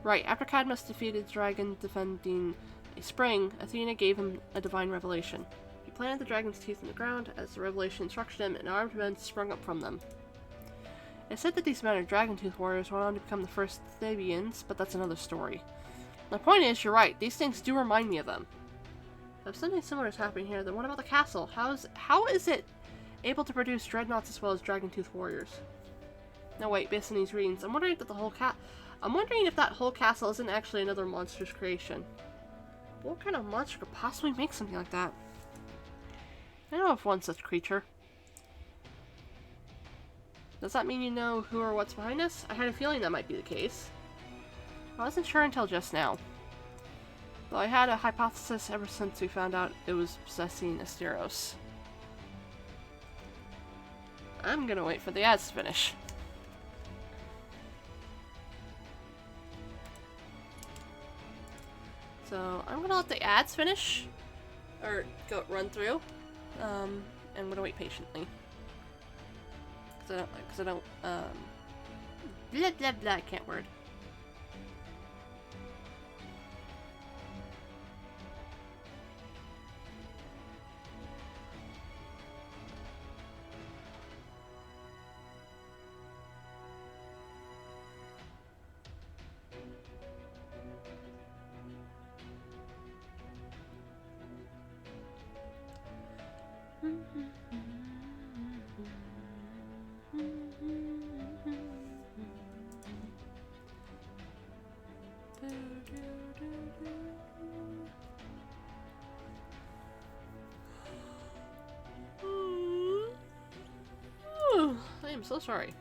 Right, after Cadmus defeated the dragon defending a spring, Athena gave him a divine revelation. He planted the dragon's teeth in the ground as the revelation instructed him, and armed men sprung up from them. It's said that these men are dragon tooth warriors went on to become the first Thebians, but that's another story. My point is, you're right, these things do remind me of them. If something similar is happening here, then what about the castle? How is it able to produce dreadnoughts as well as dragon tooth warriors? No, wait, based on these readings, I'm wondering if that whole castle isn't actually another monster's creation. What kind of monster could possibly make something like that? I know of one such creature. Does that mean you know who or what's behind us? I had a feeling that might be the case. I wasn't sure until just now. Though I had a hypothesis ever since we found out it was possessing Asteros. I'm gonna wait for the ads to finish. So I'm gonna let the ads finish, or run through. I'm gonna wait patiently. Cause I don't, blah blah blah, I can't word. I am so sorry.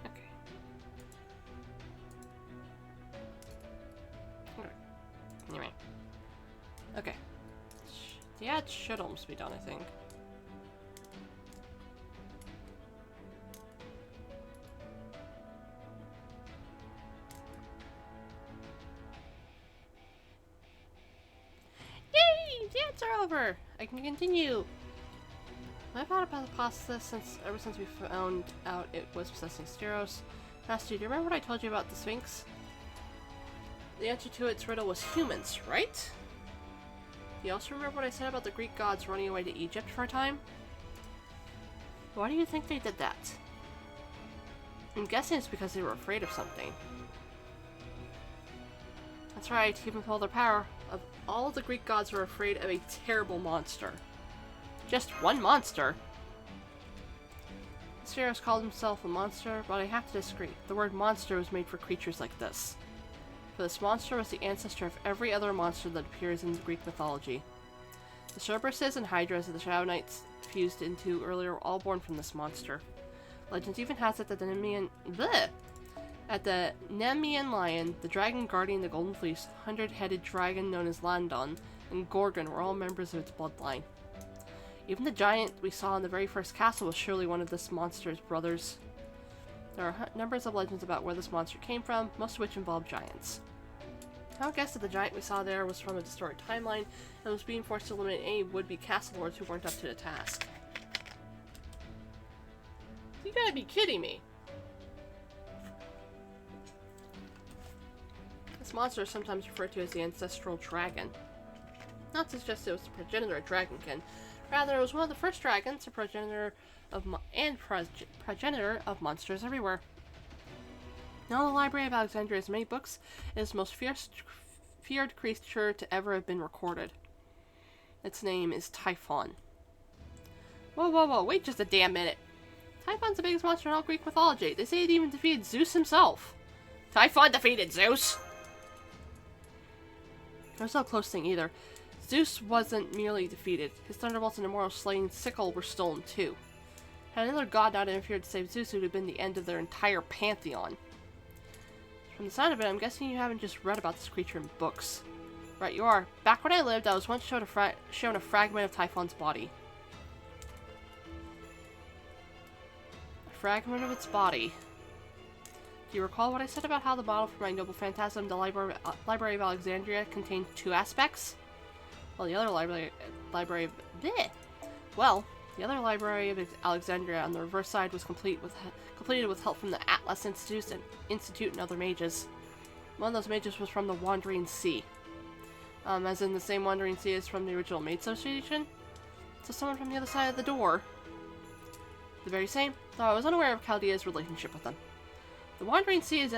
Okay. Anyway. Okay. Yeah, it should almost be done, I think. Yay! The ads are over! I can continue! I've thought about the hypothesis ever since we found out it was possessing Steros. Asked you, do you remember what I told you about the Sphinx? The answer to its riddle was humans, right? Do you also remember what I said about the Greek gods running away to Egypt for a time? Why do you think they did that? I'm guessing it's because they were afraid of something. That's right, even with all their power, of all the Greek gods were afraid of a terrible monster. Just one monster? Steros called himself a monster, but I have to disagree. The word monster was made for creatures like this. For this monster was the ancestor of every other monster that appears in Greek mythology. The Cerberuses and Hydras of the Shadow Knights fused into earlier were all born from this monster. Legends even has it that the Nemean Lion, the dragon guarding the Golden Fleece, 100-headed dragon known as Landon, and Gorgon were all members of its bloodline. Even the giant we saw in the very first castle was surely one of this monster's brothers. There are numbers of legends about where this monster came from, most of which involve giants. I would guess that the giant we saw there was from a distorted timeline and was being forced to eliminate any would-be castle lords who weren't up to the task. You gotta be kidding me! This monster is sometimes referred to as the ancestral dragon. Not to suggest it was the progenitor of Dragonkin, rather it was one of the first dragons, a progenitor of progenitor of monsters everywhere. Now the Library of Alexandria has many books, it is the most feared creature to ever have been recorded. Its name is Typhon. Whoa, wait just a damn minute. Typhon's the biggest monster in all Greek mythology. They say it even defeated Zeus himself. Typhon defeated Zeus? There's no close thing either. Zeus wasn't merely defeated. His thunderbolts and immortal slaying sickle were stolen too. Had another god not interfered to save Zeus, it would have been the end of their entire pantheon. From the sound of it, I'm guessing you haven't just read about this creature in books. Right, you are. Back when I lived, I was once shown a fragment of Typhon's body. A fragment of its body. Do you recall what I said about how the model for my noble phantasm, the Library of Alexandria, contained two aspects? Well, the other library of Alexandria on the reverse side was completed with help from the Atlas Institute and other mages. One of those mages was from the Wandering Sea. As in the same Wandering Sea as from the original Maid Association. So someone from the other side of the door. The very same, though I was unaware of Chaldea's relationship with them. The Wandering Sea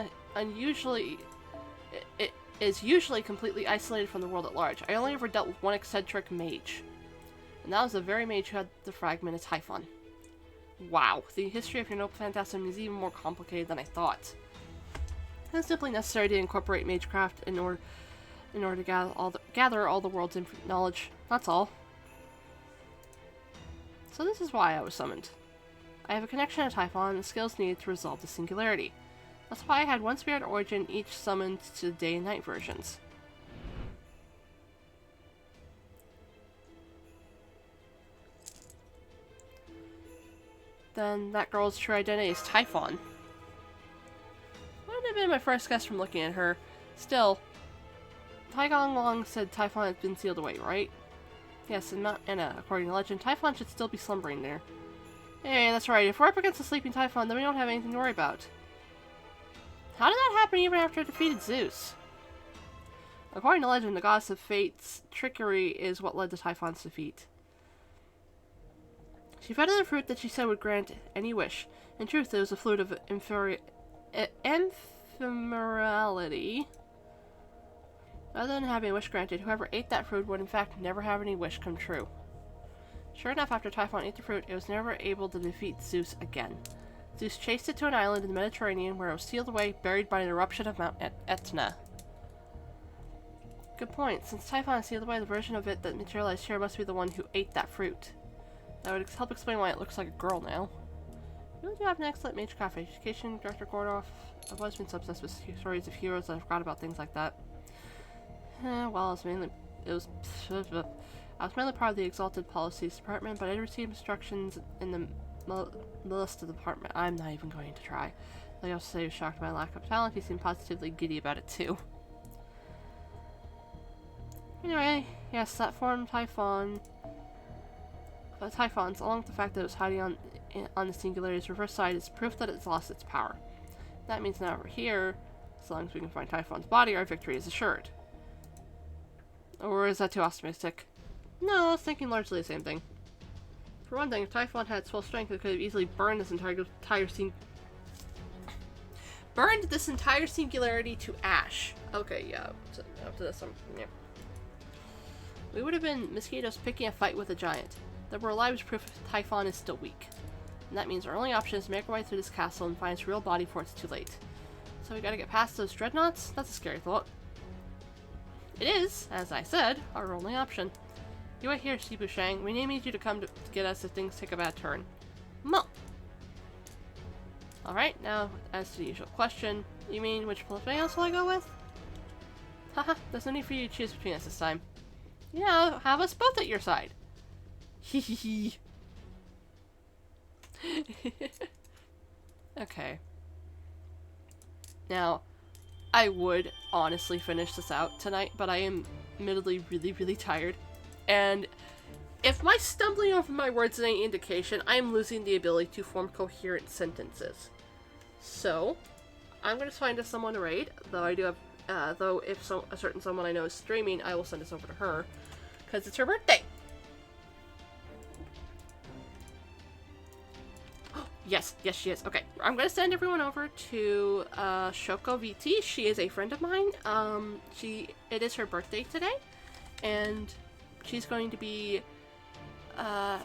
is usually completely isolated from the world at large. I only ever dealt with one eccentric mage. And that was the very mage who had the fragment of Typhon. Wow, the history of your noble phantasm is even more complicated than I thought. It's simply necessary to incorporate magecraft in order to gather all the world's infinite knowledge. That's all. So this is why I was summoned. I have a connection to Typhon and the skills needed to resolve the singularity. That's why I had one spirit origin each summoned to the day and night versions. Then that girl's true identity is Typhon. Wouldn't have been my first guess from looking at her. Still, Tai Gong Long said Typhon had been sealed away, right? Yes, and according to legend, Typhon should still be slumbering there. Hey, that's right. If we're up against a sleeping Typhon, then we don't have anything to worry about. How did that happen even after I defeated Zeus? According to legend, the goddess of fate's trickery is what led to Typhon's defeat. She fed on a fruit that she said would grant any wish. In truth, it was a fruit of ephemerality. Rather than having a wish granted, whoever ate that fruit would in fact never have any wish come true. Sure enough, after Typhon ate the fruit, it was never able to defeat Zeus again. Zeus chased it to an island in the Mediterranean where it was sealed away, buried by an eruption of Mount Etna. Good point. Since Typhon sealed away, the version of it that materialized here must be the one who ate that fruit. That would help explain why it looks like a girl now. You really do have an excellent magecraft education, Director Gordoff. I've always been so obsessed with stories of heroes that I forgot about things like that. Well, I was mainly part of the Exalted Policies Department, but I received instructions in the Melissa department. I'm not even going to try. They also say he was shocked by my lack of talent. He seemed positively giddy about it too. Anyway, yes, that form Typhon's, along with the fact that it was hiding on the Singularity's reverse side, is proof that it's lost its power. That means now we're here, as long as we can find Typhon's body, our victory is assured. Or is that too optimistic? No, I was thinking largely the same thing. For one thing, if Typhon had its full strength, it could have easily burned this entire singularity to ash. Okay, yeah. So after this, yeah. We would have been mosquitoes picking a fight with a giant. That we're alive is proof Typhon is still weak. And that means our only option is to make our way through this castle and find its real body before it's too late. So we gotta get past those dreadnoughts? That's a scary thought. It is, as I said, our only option. You wait here, Shibu Shang. We need you to come to get us if things take a bad turn. Mo! Alright, now, as to the usual question, you mean which Polyphemus will I go with? Haha, there's no need for you to choose between us this time. You know, have us both at your side. Hee hee hee. Okay. Now, I would honestly finish this out tonight, but I am admittedly really, really tired. And if my stumbling over my words is any indication, I am losing the ability to form coherent sentences. So, I'm going to find us someone to raid, though I do have, though if a certain someone I know is streaming, I will send this over to her, because it's her birthday! Yes, yes she is. Okay, I'm going to send everyone over to Shoko VT. She is a friend of mine. It is her birthday today, and she's going to be, my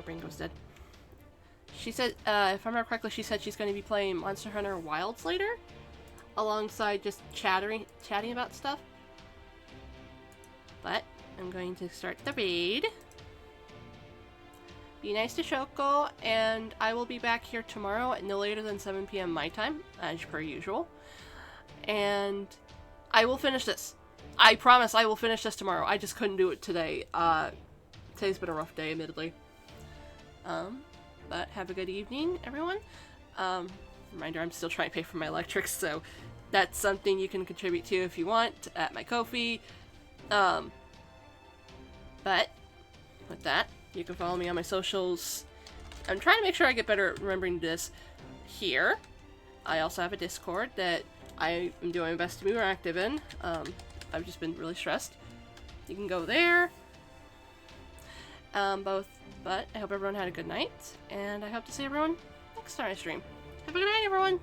brain goes dead. She said, if I remember correctly, she said she's going to be playing Monster Hunter Wilds later, alongside just chatting about stuff. But I'm going to start the raid. Be nice to Shoko, and I will be back here tomorrow at no later than 7 p.m. my time, as per usual. And I will finish this. I promise I will finish this tomorrow. I just couldn't do it today. Today's been a rough day, admittedly. But have a good evening, everyone. Reminder, I'm still trying to pay for my electric, so that's something you can contribute to if you want at my Ko-fi. But with that, you can follow me on my socials. I'm trying to make sure I get better at remembering this here. I also have a Discord that I am doing my best to be more active in. I've just been really stressed. You can go there. But I hope everyone had a good night, and I hope to see everyone next time I stream. Have a good night, everyone!